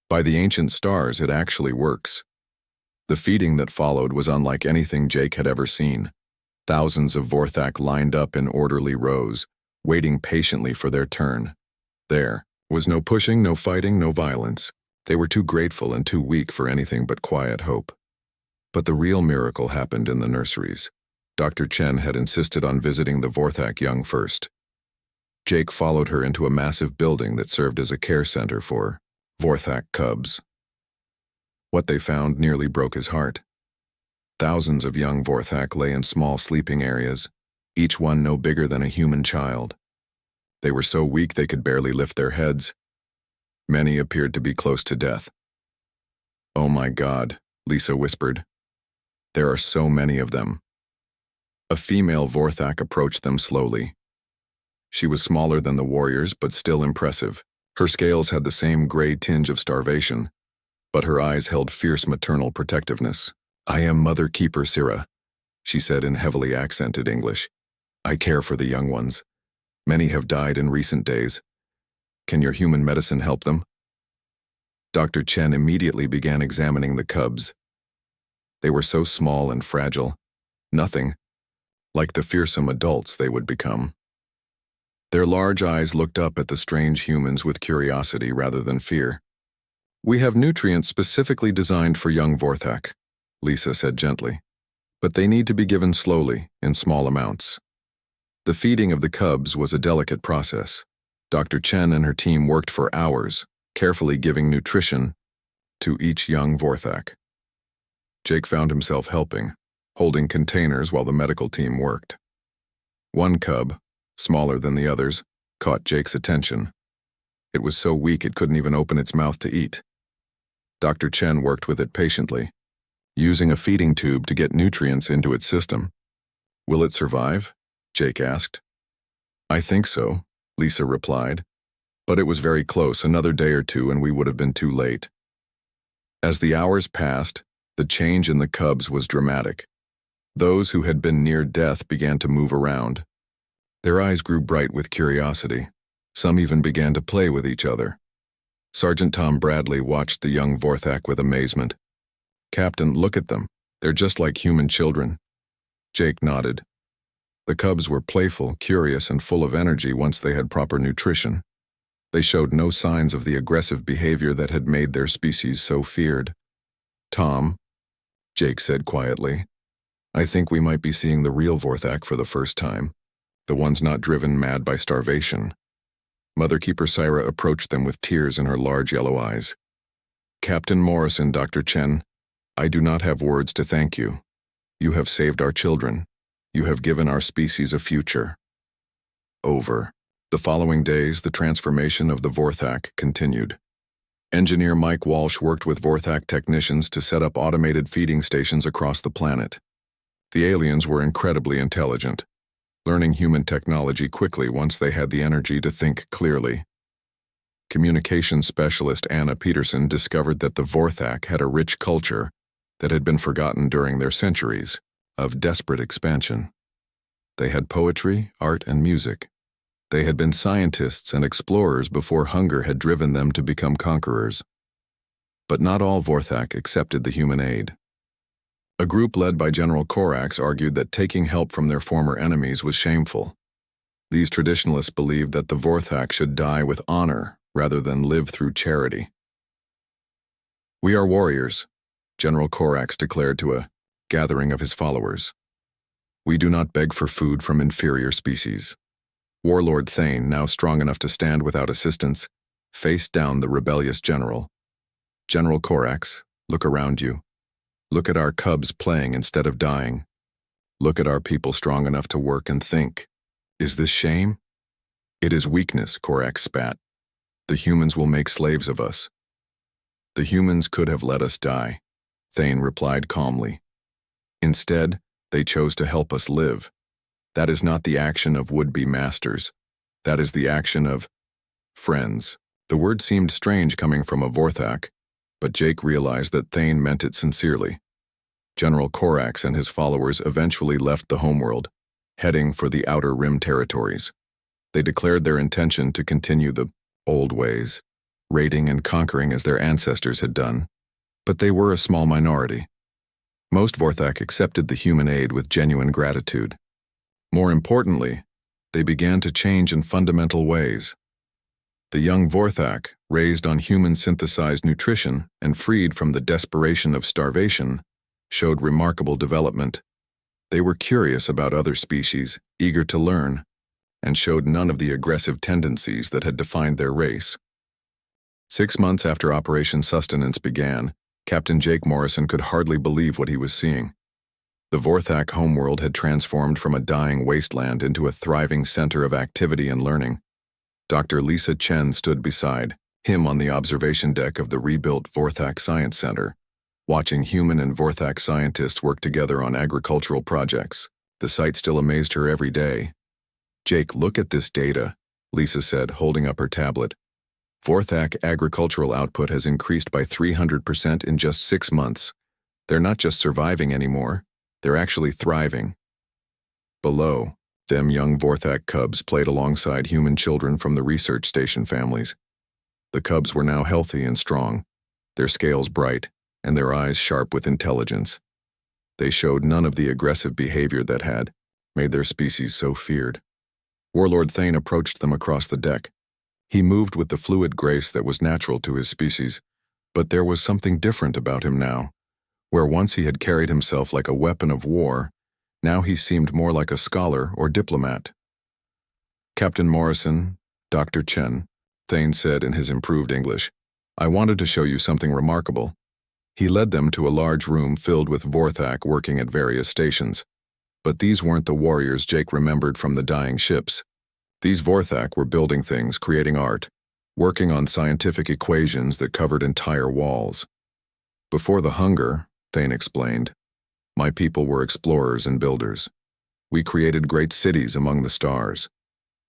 "By the ancient stars, it actually works." The feeding that followed was unlike anything Jake had ever seen. Thousands of Vorthak lined up in orderly rows, waiting patiently for their turn. There was no pushing, no fighting, no violence. They were too grateful and too weak for anything but quiet hope. But the real miracle happened in the nurseries. Dr. Chen had insisted on visiting the Vorthak young first. Jake followed her into a massive building that served as a care center for Vorthak cubs. What they found nearly broke his heart. Thousands of young Vorthak lay in small sleeping areas, each one no bigger than a human child. They were so weak they could barely lift their heads. Many appeared to be close to death. "Oh my God," Lisa whispered. "There are so many of them." A female Vorthak approached them slowly. She was smaller than the warriors, but still impressive. Her scales had the same gray tinge of starvation, but her eyes held fierce maternal protectiveness. "I am Mother Keeper Sira," she said in heavily accented English. "I care for the young ones. Many have died in recent days. Can your human medicine help them?" Dr. Chen immediately began examining the cubs. They were so small and fragile. Nothing like the fearsome adults they would become. Their large eyes looked up at the strange humans with curiosity rather than fear. "We have nutrients specifically designed for young Vorthak," Lisa said gently. "But they need to be given slowly, in small amounts." The feeding of the cubs was a delicate process. Dr. Chen and her team worked for hours, carefully giving nutrition to each young Vorthak. Jake found himself helping, holding containers while the medical team worked. One cub, smaller than the others, caught Jake's attention. It was so weak it couldn't even open its mouth to eat. Dr. Chen worked with it patiently, using a feeding tube to get nutrients into its system. "Will it survive?" Jake asked. "I think so," Lisa replied. "But it was very close, another day or two and we would have been too late." As the hours passed, the change in the cubs was dramatic. Those who had been near death began to move around. Their eyes grew bright with curiosity. Some even began to play with each other. Sergeant Tom Bradley watched the young Vorthak with amazement. "Captain, look at them. They're just like human children." Jake nodded. The cubs were playful, curious, and full of energy once they had proper nutrition. They showed no signs of the aggressive behavior that had made their species so feared. "Tom," Jake said quietly, "I think we might be seeing the real Vorthak for the first time, the ones not driven mad by starvation." Mother Keeper Sira approached them with tears in her large yellow eyes. "Captain Morrison, Dr. Chen, I do not have words to thank you. You have saved our children. You have given our species a future." Over. The following days, the transformation of the Vorthak continued. Engineer Mike Walsh worked with Vorthak technicians to set up automated feeding stations across the planet. The aliens were incredibly intelligent, learning human technology quickly once they had the energy to think clearly. Communications specialist Anna Peterson discovered that the Vorthak had a rich culture that had been forgotten during their centuries of desperate expansion. They had poetry, art, and music. They had been scientists and explorers before hunger had driven them to become conquerors. But not all Vorthak accepted the human aid. A group led by General Corax argued that taking help from their former enemies was shameful. These traditionalists believed that the Vorthak should die with honor rather than live through charity. "We are warriors," General Corax declared to a gathering of his followers. "We do not beg for food from inferior species." Warlord Thane, now strong enough to stand without assistance, faced down the rebellious general. "General Corax, look around you. Look at our cubs playing instead of dying. Look at our people strong enough to work and think. Is this shame?" "It is weakness," Corax spat. "The humans will make slaves of us." "The humans could have let us die," Thane replied calmly. "Instead, they chose to help us live. That is not the action of would-be masters. That is the action of friends." The word seemed strange coming from a Vorthak, but Jake realized that Thane meant it sincerely. General Corax and his followers eventually left the homeworld, heading for the Outer Rim territories. They declared their intention to continue the old ways, raiding and conquering as their ancestors had done, but they were a small minority. Most Vorthak accepted the human aid with genuine gratitude. More importantly, they began to change in fundamental ways. The young Vorthak, raised on human-synthesized nutrition and freed from the desperation of starvation, showed remarkable development. They were curious about other species, eager to learn, and showed none of the aggressive tendencies that had defined their race. 6 months after Operation Sustenance began, Captain Jake Morrison could hardly believe what he was seeing. The Vorthak homeworld had transformed from a dying wasteland into a thriving center of activity and learning. Dr. Lisa Chen stood beside him on the observation deck of the rebuilt Vorthak Science Center, watching human and Vorthak scientists work together on agricultural projects. The sight still amazed her every day. "Jake, look at this data," Lisa said, holding up her tablet. "Vorthak agricultural output has increased by 300% in just 6 months. They're not just surviving anymore. They're actually thriving." Below, them young Vorthak cubs played alongside human children from the research station families. The cubs were now healthy and strong, their scales bright, and their eyes sharp with intelligence. They showed none of the aggressive behavior that had made their species so feared. Warlord Thane approached them across the deck. He moved with the fluid grace that was natural to his species, but there was something different about him now. Where once he had carried himself like a weapon of war, now he seemed more like a scholar or diplomat. "Captain Morrison, Dr. Chen," Thane said in his improved English, "I wanted to show you something remarkable." He led them to a large room filled with Vorthak working at various stations. But these weren't the warriors Jake remembered from the dying ships. These Vorthak were building things, creating art, working on scientific equations that covered entire walls. "Before the hunger," Thane explained, "my people were explorers and builders. We created great cities among the stars.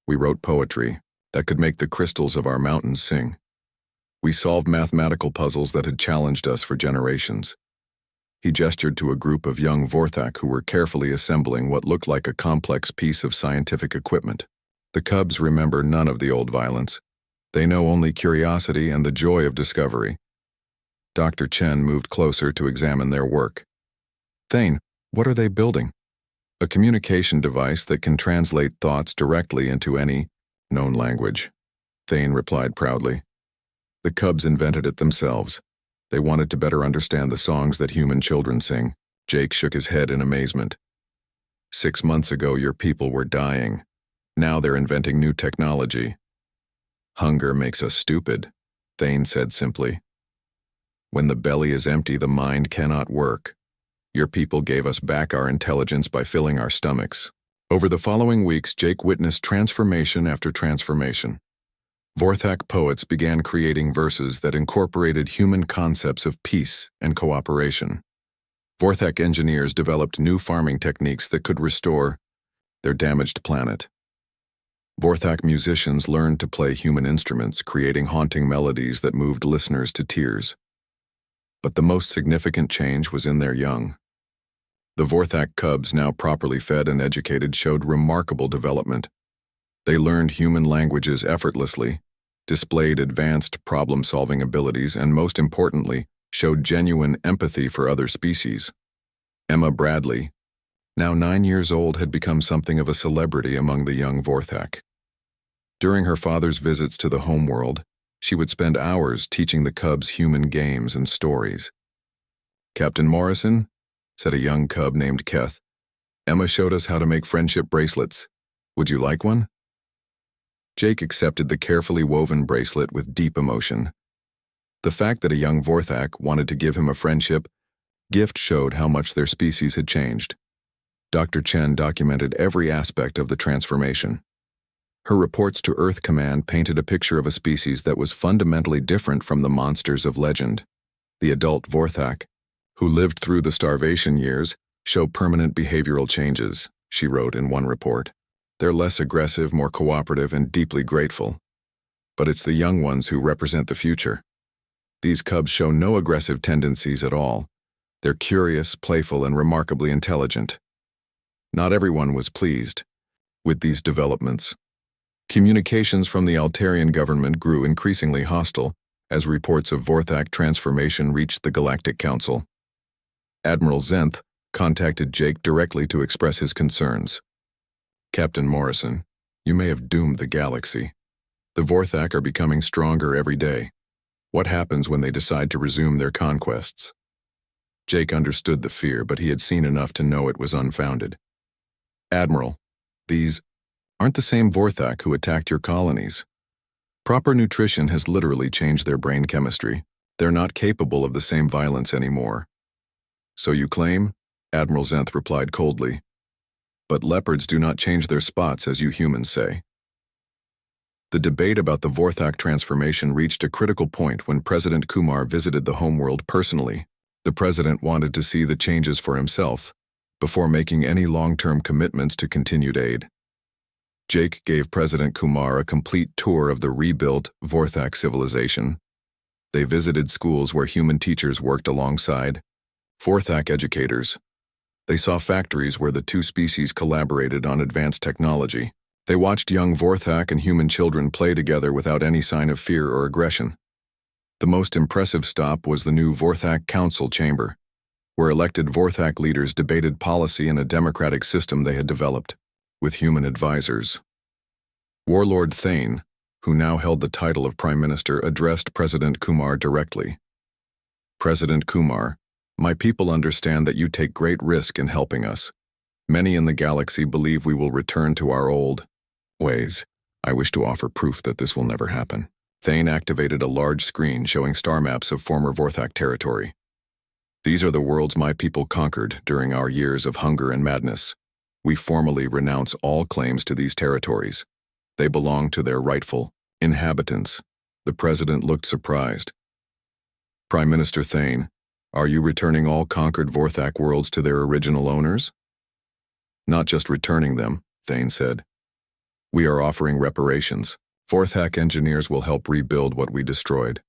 We wrote poetry that could make the crystals of our mountains sing. We solved mathematical puzzles that had challenged us for generations." He gestured to a group of young Vorthak who were carefully assembling what looked like a complex piece of scientific equipment. The cubs remember none of the old violence. They know only curiosity and the joy of discovery. Dr. Chen moved closer to examine their work. "Thane, what are they building?" "A communication device that can translate thoughts directly into any known language," Thane replied proudly. "The cubs invented it themselves. They wanted to better understand the songs that human children sing." Jake shook his head in amazement. 6 months ago, your people were dying. Now they're inventing new technology." "Hunger makes us stupid," Thane said simply. "When the belly is empty, the mind cannot work. Your people gave us back our intelligence by filling our stomachs." Over the following weeks, Jake witnessed transformation after transformation. Vorthak poets began creating verses that incorporated human concepts of peace and cooperation. Vorthak engineers developed new farming techniques that could restore their damaged planet. Vorthak musicians learned to play human instruments, creating haunting melodies that moved listeners to tears. But the most significant change was in their young. The Vorthak cubs, now properly fed and educated, showed remarkable development. They learned human languages effortlessly, displayed advanced problem-solving abilities, and most importantly, showed genuine empathy for other species. Emma Bradley, now 9 years old, had become something of a celebrity among the young Vorthak. During her father's visits to the homeworld, she would spend hours teaching the cubs human games and stories. "Captain Morrison," said a young cub named Keth, "Emma showed us how to make friendship bracelets. Would you like one?" Jake accepted the carefully woven bracelet with deep emotion. The fact that a young Vorthak wanted to give him a friendship gift showed how much their species had changed. Dr. Chen documented every aspect of the transformation. Her reports to Earth Command painted a picture of a species that was fundamentally different from the monsters of legend. The adult Vorthak, who lived through the starvation years, show permanent behavioral changes, she wrote in one report. They're less aggressive, more cooperative, and deeply grateful. But it's the young ones who represent the future. These cubs show no aggressive tendencies at all. They're curious, playful, and remarkably intelligent. Not everyone was pleased with these developments. Communications from the Altarian government grew increasingly hostile as reports of Vorthak transformation reached the Galactic Council. Admiral Zenth contacted Jake directly to express his concerns. "Captain Morrison, you may have doomed the galaxy. The Vorthak are becoming stronger every day. What happens when they decide to resume their conquests?" Jake understood the fear, but he had seen enough to know it was unfounded. "Admiral, these aren't the same Vorthak who attacked your colonies. Proper nutrition has literally changed their brain chemistry. They're not capable of the same violence anymore." "So you claim?" Admiral Zenth replied coldly. "But leopards do not change their spots, as you humans say." The debate about the Vorthak transformation reached a critical point when President Kumar visited the homeworld personally. The president wanted to see the changes for himself before making any long-term commitments to continued aid. Jake gave President Kumar a complete tour of the rebuilt Vorthak civilization. They visited schools where human teachers worked alongside Vorthak educators. They saw factories where the two species collaborated on advanced technology. They watched young Vorthak and human children play together without any sign of fear or aggression. The most impressive stop was the new Vorthak Council chamber, where elected Vorthak leaders debated policy in a democratic system they had developed, with human advisors. Warlord Thane, who now held the title of Prime Minister, addressed President Kumar directly. "President Kumar, my people understand that you take great risk in helping us. Many in the galaxy believe we will return to our old ways. I wish to offer proof that this will never happen." Thane activated a large screen showing star maps of former Vorthak territory. "These are the worlds my people conquered during our years of hunger and madness. We formally renounce all claims to these territories. They belong to their rightful inhabitants." The president looked surprised. "Prime Minister Thane, are you returning all conquered Vorthak worlds to their original owners?" "Not just returning them," Thane said. "We are offering reparations. Vorthak engineers will help rebuild what we destroyed.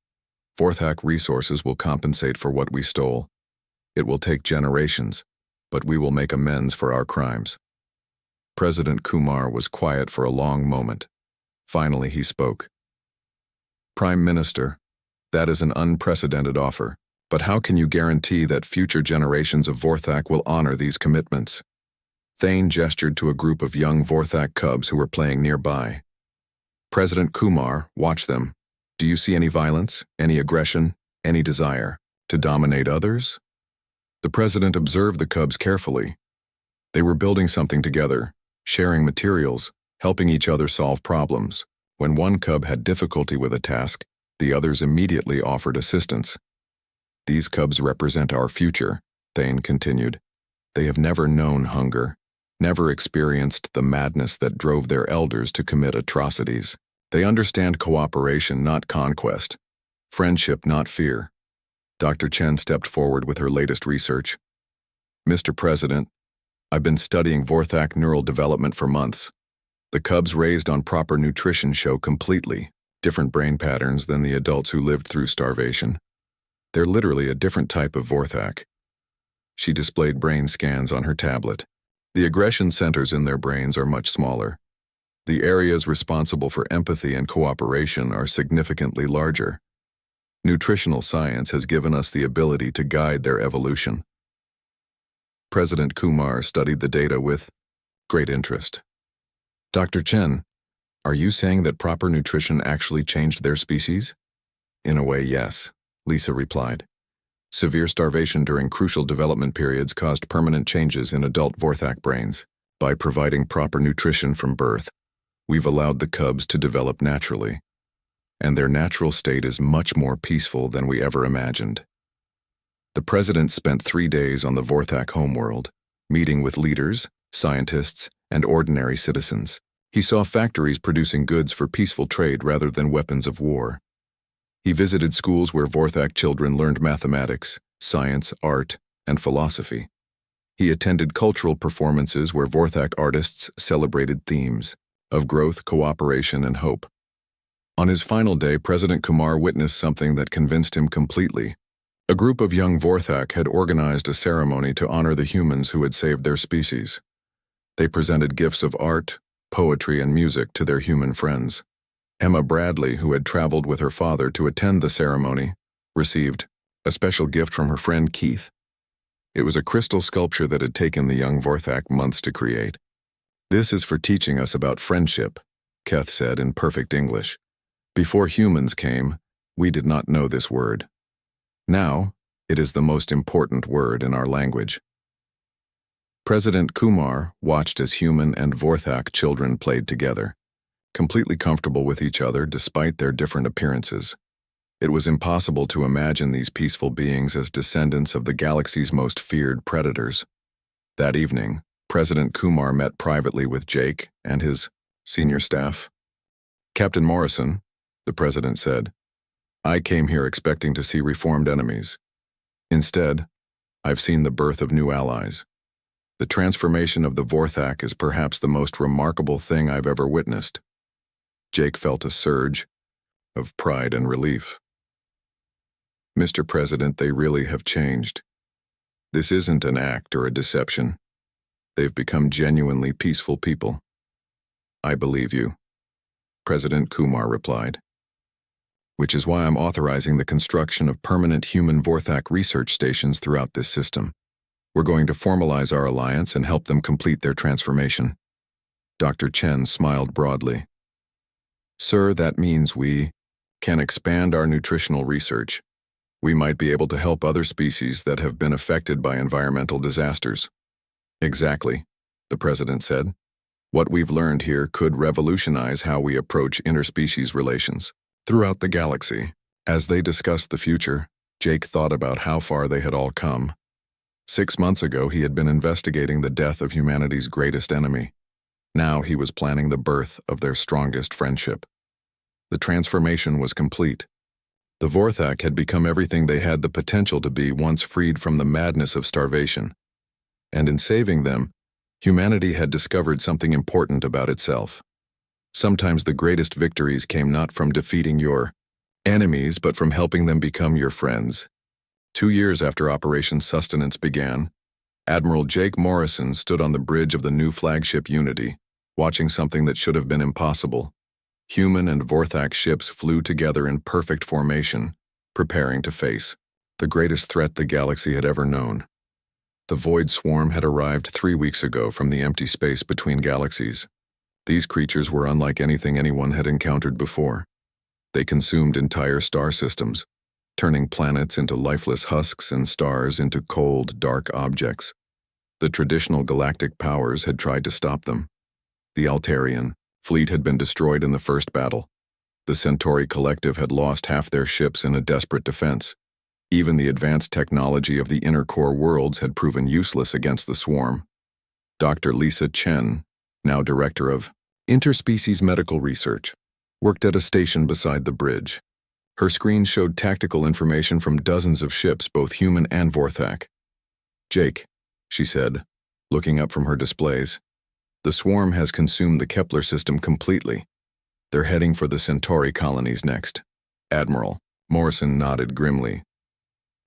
Vorthak resources will compensate for what we stole. It will take generations, but we will make amends for our crimes." President Kumar was quiet for a long moment. Finally, he spoke. "Prime Minister, that is an unprecedented offer, but how can you guarantee that future generations of Vorthak will honor these commitments?" Thane gestured to a group of young Vorthak cubs who were playing nearby. "President Kumar, watch them. Do you see any violence, any aggression, any desire to dominate others?" The president observed the cubs carefully. They were building something together, sharing materials, helping each other solve problems. When one cub had difficulty with a task, the others immediately offered assistance. "These cubs represent our future," Thane continued. "They have never known hunger, never experienced the madness that drove their elders to commit atrocities. They understand cooperation, not conquest, friendship, not fear." Dr. Chen stepped forward with her latest research. Mr. President, I've been studying Vorthak neural development for months. The cubs raised on proper nutrition show completely different brain patterns than the adults who lived through starvation. They're literally a different type of Vorthak. She displayed brain scans on her tablet. The aggression centers in their brains are much smaller. The areas responsible for empathy and cooperation are significantly larger. Nutritional science has given us the ability to guide their evolution. President Kumar studied the data with great interest. Dr. Chen, are you saying that proper nutrition actually changed their species? In a way, yes, Lisa replied. Severe starvation during crucial development periods caused permanent changes in adult Vorthak brains. By providing proper nutrition from birth, we've allowed the cubs to develop naturally, and their natural state is much more peaceful than we ever imagined. The president spent 3 days on the Vorthak homeworld, meeting with leaders, scientists, and ordinary citizens. He saw factories producing goods for peaceful trade rather than weapons of war. He visited schools where Vorthak children learned mathematics, science, art, and philosophy. He attended cultural performances where Vorthak artists celebrated themes of growth, cooperation, and hope. On his final day, President Kumar witnessed something that convinced him completely. A group of young Vorthak had organized a ceremony to honor the humans who had saved their species. They presented gifts of art, poetry, and music to their human friends. Emma Bradley, who had traveled with her father to attend the ceremony, received a special gift from her friend Keith. It was a crystal sculpture that had taken the young Vorthak months to create. "This is for teaching us about friendship," Keth said in perfect English. "Before humans came, we did not know this word. Now, it is the most important word in our language." President Kumar watched as human and Vorthak children played together, completely comfortable with each other despite their different appearances. It was impossible to imagine these peaceful beings as descendants of the galaxy's most feared predators. That evening, President Kumar met privately with Jake and his senior staff. "Captain Morrison," the president said, "I came here expecting to see reformed enemies. Instead, I've seen the birth of new allies. The transformation of the Vorthak is perhaps the most remarkable thing I've ever witnessed." Jake felt a surge of pride and relief. "Mr. President, they really have changed. This isn't an act or a deception. They've become genuinely peaceful people." "I believe you," President Kumar replied. "Which is why I'm authorizing the construction of permanent human Vorthak research stations throughout this system. We're going to formalize our alliance and help them complete their transformation." Dr. Chen smiled broadly. "Sir, that means we can expand our nutritional research. We might be able to help other species that have been affected by environmental disasters." "Exactly," the president said. "What we've learned here could revolutionize how we approach interspecies relations throughout the galaxy." As they discussed the future, Jake thought about how far they had all come. 6 months ago, he had been investigating the death of humanity's greatest enemy. Now he was planning the birth of their strongest friendship. The transformation was complete. The Vorthak had become everything they had the potential to be once freed from the madness of starvation. And in saving them, humanity had discovered something important about itself. Sometimes the greatest victories came not from defeating your enemies, but from helping them become your friends. 2 years after Operation Sustenance began, Admiral Jake Morrison stood on the bridge of the new flagship Unity, watching something that should have been impossible. Human and Vorthak ships flew together in perfect formation, preparing to face the greatest threat the galaxy had ever known. The Void Swarm had arrived 3 weeks ago from the empty space between galaxies. These creatures were unlike anything anyone had encountered before. They consumed entire star systems, turning planets into lifeless husks and stars into cold, dark objects. The traditional galactic powers had tried to stop them. The Altarian fleet had been destroyed in the first battle. The Centauri Collective had lost half their ships in a desperate defense. Even the advanced technology of the inner core worlds had proven useless against the swarm. Dr. Lisa Chen, now director of Interspecies Medical Research, worked at a station beside the bridge. Her screen showed tactical information from dozens of ships, both human and Vorthak. "Jake," she said, looking up from her displays. The swarm has consumed the Kepler system completely. They're heading for the Centauri colonies next. Admiral Morrison nodded grimly.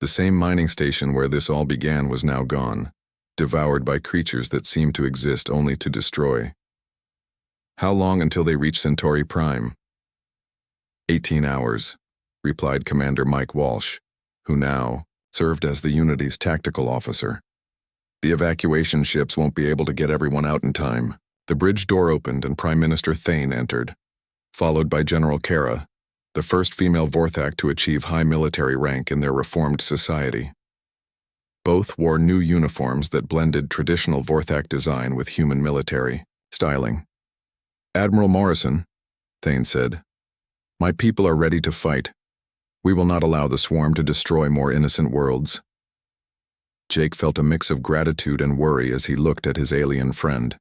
The same mining station where this all began was now gone, devoured by creatures that seemed to exist only to destroy. How long until they reach Centauri Prime? 18 hours, replied Commander Mike Walsh, who now served as the Unity's tactical officer. The evacuation ships won't be able to get everyone out in time. The bridge door opened and Prime Minister Thane entered, followed by General Kara, the first female Vorthak to achieve high military rank in their reformed society. Both wore new uniforms that blended traditional Vorthak design with human military styling. Admiral Morrison, Thane said, my people are ready to fight. We will not allow the swarm to destroy more innocent worlds. Jake felt a mix of gratitude and worry as he looked at his alien friend.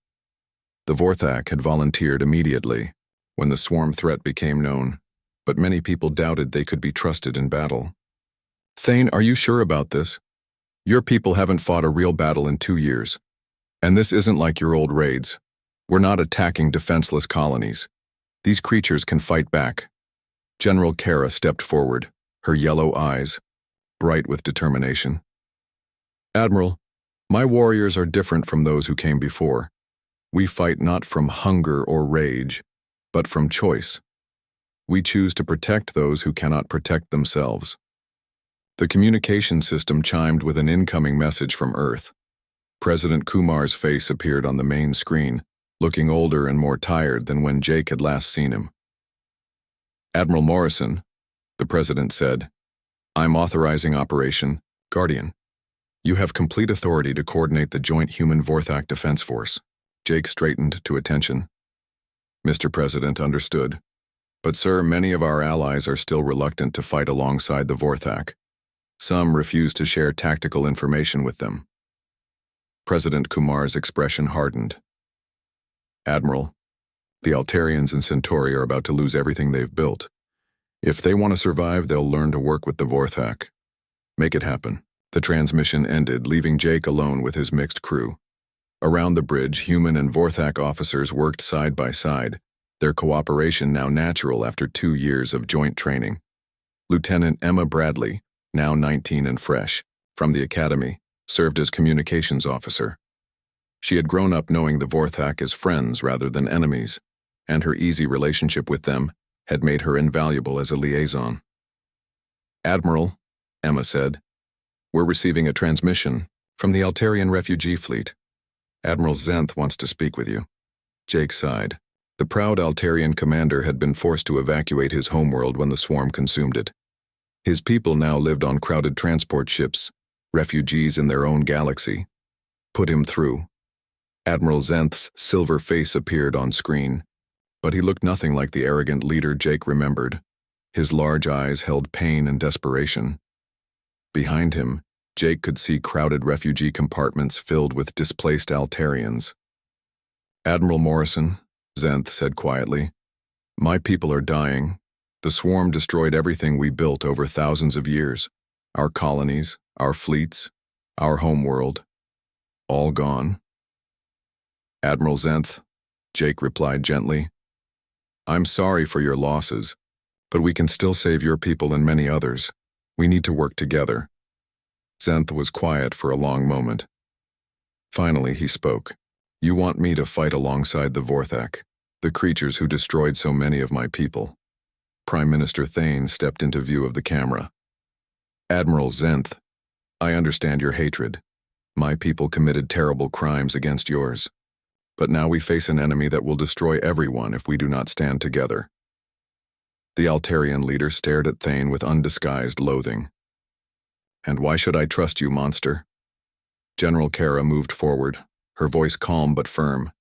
The Vorthak had volunteered immediately when the swarm threat became known, but many people doubted they could be trusted in battle. Thane, are you sure about this? Your people haven't fought a real battle in 2 years. And this isn't like your old raids. We're not attacking defenseless colonies. These creatures can fight back. General Kara stepped forward, her yellow eyes bright with determination. Admiral, my warriors are different from those who came before. We fight not from hunger or rage, but from choice. We choose to protect those who cannot protect themselves. The communication system chimed with an incoming message from Earth. President Kumar's face appeared on the main screen, looking older and more tired than when Jake had last seen him. Admiral Morrison, the president said, I'm authorizing Operation Guardian. You have complete authority to coordinate the Joint Human Vorthak Defense Force. Jake straightened to attention. Mr. President understood. But sir, many of our allies are still reluctant to fight alongside the Vorthak. Some refuse to share tactical information with them. President Kumar's expression hardened. Admiral, the Altarians and Centauri are about to lose everything they've built. If they want to survive, they'll learn to work with the Vorthak. Make it happen. The transmission ended, leaving Jake alone with his mixed crew. Around the bridge, human and Vorthak officers worked side by side, their cooperation now natural after 2 years of joint training. Lieutenant Emma Bradley, now 19 and fresh, from the academy, served as communications officer. She had grown up knowing the Vorthak as friends rather than enemies, and her easy relationship with them had made her invaluable as a liaison. Admiral, Emma said, we're receiving a transmission from the Altarian refugee fleet. Admiral Zenth wants to speak with you. Jake sighed. The proud Altarian commander had been forced to evacuate his homeworld when the swarm consumed it. His people now lived on crowded transport ships, refugees in their own galaxy. Put him through. Admiral Zenth's silver face appeared on screen, but he looked nothing like the arrogant leader Jake remembered. His large eyes held pain and desperation. Behind him, Jake could see crowded refugee compartments filled with displaced Altarians. Admiral Morrison, Zenth said quietly, my people are dying. The swarm destroyed everything we built over thousands of years. Our colonies, our fleets, our homeworld. All gone. Admiral Zenth, Jake replied gently, I'm sorry for your losses, but we can still save your people and many others. We need to work together. Zenth was quiet for a long moment. Finally, he spoke. You want me to fight alongside the Vorthak, the creatures who destroyed so many of my people. Prime Minister Thane stepped into view of the camera. Admiral Zenth, I understand your hatred. My people committed terrible crimes against yours. But now we face an enemy that will destroy everyone if we do not stand together. The Altarian leader stared at Thane with undisguised loathing. And why should I trust you, monster? General Kara moved forward, her voice calm but firm.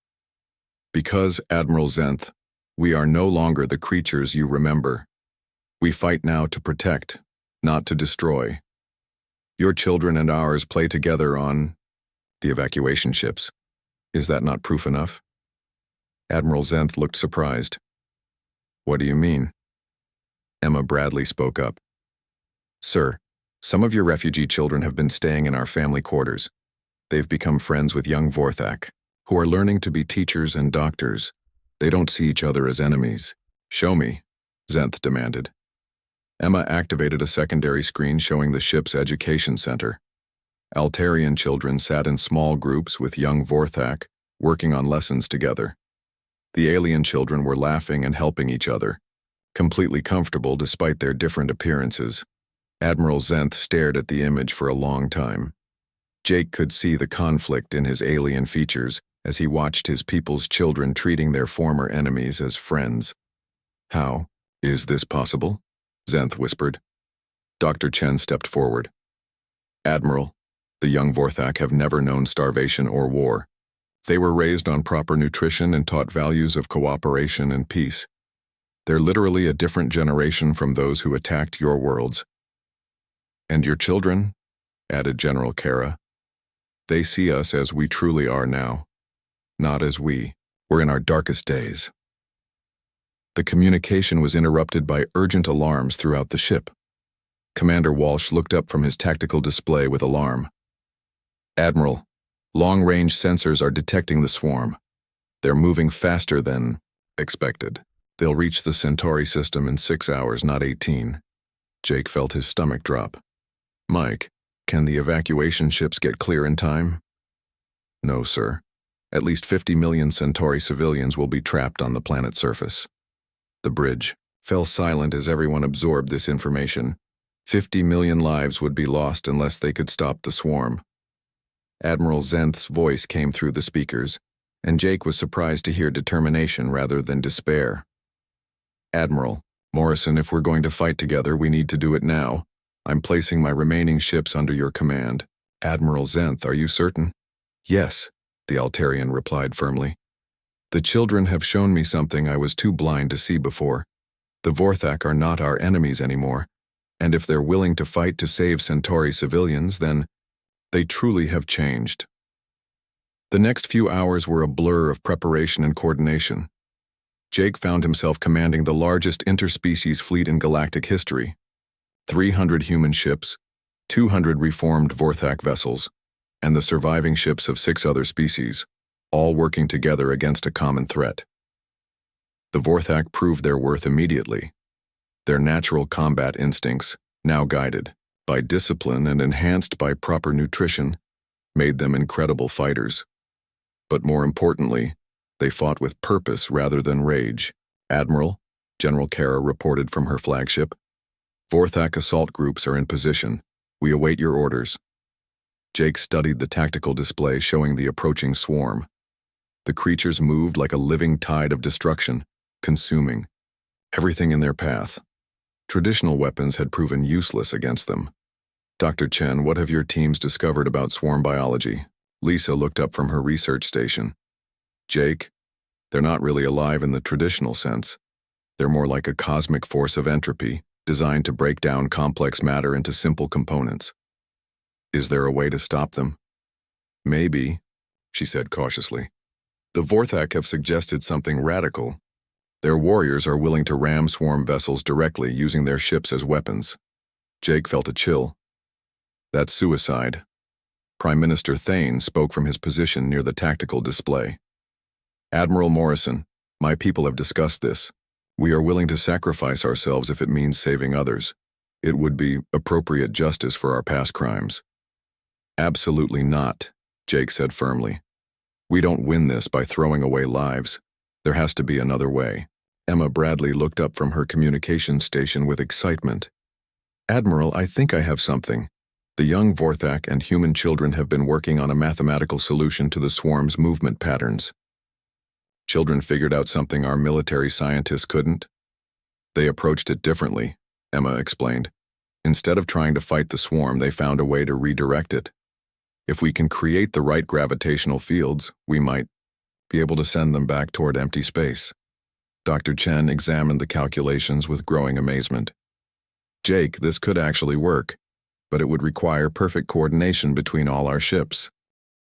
Because, Admiral Zenth, we are no longer the creatures you remember. We fight now to protect, not to destroy. Your children and ours play together on the evacuation ships. Is that not proof enough? Admiral Zenth looked surprised. What do you mean? Emma Bradley spoke up. Sir, some of your refugee children have been staying in our family quarters. They've become friends with young Vorthak, who are learning to be teachers and doctors. They don't see each other as enemies. Show me, Zenth demanded. Emma activated a secondary screen showing the ship's education center. Altarian children sat in small groups with young Vorthak, working on lessons together. The alien children were laughing and helping each other, completely comfortable despite their different appearances. Admiral Zenth stared at the image for a long time. Jake could see the conflict in his alien features as he watched his people's children treating their former enemies as friends. How is this possible? Zenth whispered. Dr. Chen stepped forward. Admiral, the young Vorthak have never known starvation or war. They were raised on proper nutrition and taught values of cooperation and peace. They're literally a different generation from those who attacked your worlds. And your children, added General Kara, they see us as we truly are now, not as we were in our darkest days. The communication was interrupted by urgent alarms throughout the ship. Commander Walsh looked up from his tactical display with alarm. Admiral, long-range sensors are detecting the swarm. They're moving faster than expected. They'll reach the Centauri system in 6 hours, not 18. Jake felt his stomach drop. Mike, can the evacuation ships get clear in time? No, sir. At least 50 million Centauri civilians will be trapped on the planet's surface. The bridge fell silent as everyone absorbed this information. 50 million lives would be lost unless they could stop the swarm. Admiral Zenth's voice came through the speakers, and Jake was surprised to hear determination rather than despair. Admiral, Morrison, if we're going to fight together, we need to do it now. I'm placing my remaining ships under your command. Admiral Zenth, are you certain? Yes, the Altarian replied firmly. The children have shown me something I was too blind to see before. The Vorthak are not our enemies anymore, and if they're willing to fight to save Centauri civilians, then they truly have changed. The next few hours were a blur of preparation and coordination. Jake found himself commanding the largest interspecies fleet in galactic history. 300 human ships, 200 reformed Vorthak vessels, and the surviving ships of 6 other species, all working together against a common threat. The Vorthak proved their worth immediately. Their natural combat instincts, now guided by discipline and enhanced by proper nutrition, made them incredible fighters. But more importantly, they fought with purpose rather than rage. Admiral, General Kara reported from her flagship, Vorthak assault groups are in position. We await your orders. Jake studied the tactical display showing the approaching swarm. The creatures moved like a living tide of destruction, consuming everything in their path. Traditional weapons had proven useless against them. Dr. Chen, what have your teams discovered about swarm biology? Lisa looked up from her research station. Jake, they're not really alive in the traditional sense. They're more like a cosmic force of entropy, designed to break down complex matter into simple components. Is there a way to stop them? Maybe, she said cautiously. The Vorthak have suggested something radical. Their warriors are willing to ram swarm vessels directly using their ships as weapons. Jake felt a chill. That's suicide. Prime Minister Thane spoke from his position near the tactical display. Admiral Morrison, my people have discussed this. We are willing to sacrifice ourselves if it means saving others. It would be appropriate justice for our past crimes. Absolutely not, Jake said firmly. We don't win this by throwing away lives. There has to be another way. Emma Bradley looked up from her communications station with excitement. Admiral, I think I have something. The young Vorthak and human children have been working on a mathematical solution to the swarm's movement patterns. Children figured out something our military scientists couldn't. They approached it differently, Emma explained. Instead of trying to fight the swarm, they found a way to redirect it. If we can create the right gravitational fields, we might be able to send them back toward empty space. Dr. Chen examined the calculations with growing amazement. Jake, this could actually work, but it would require perfect coordination between all our ships.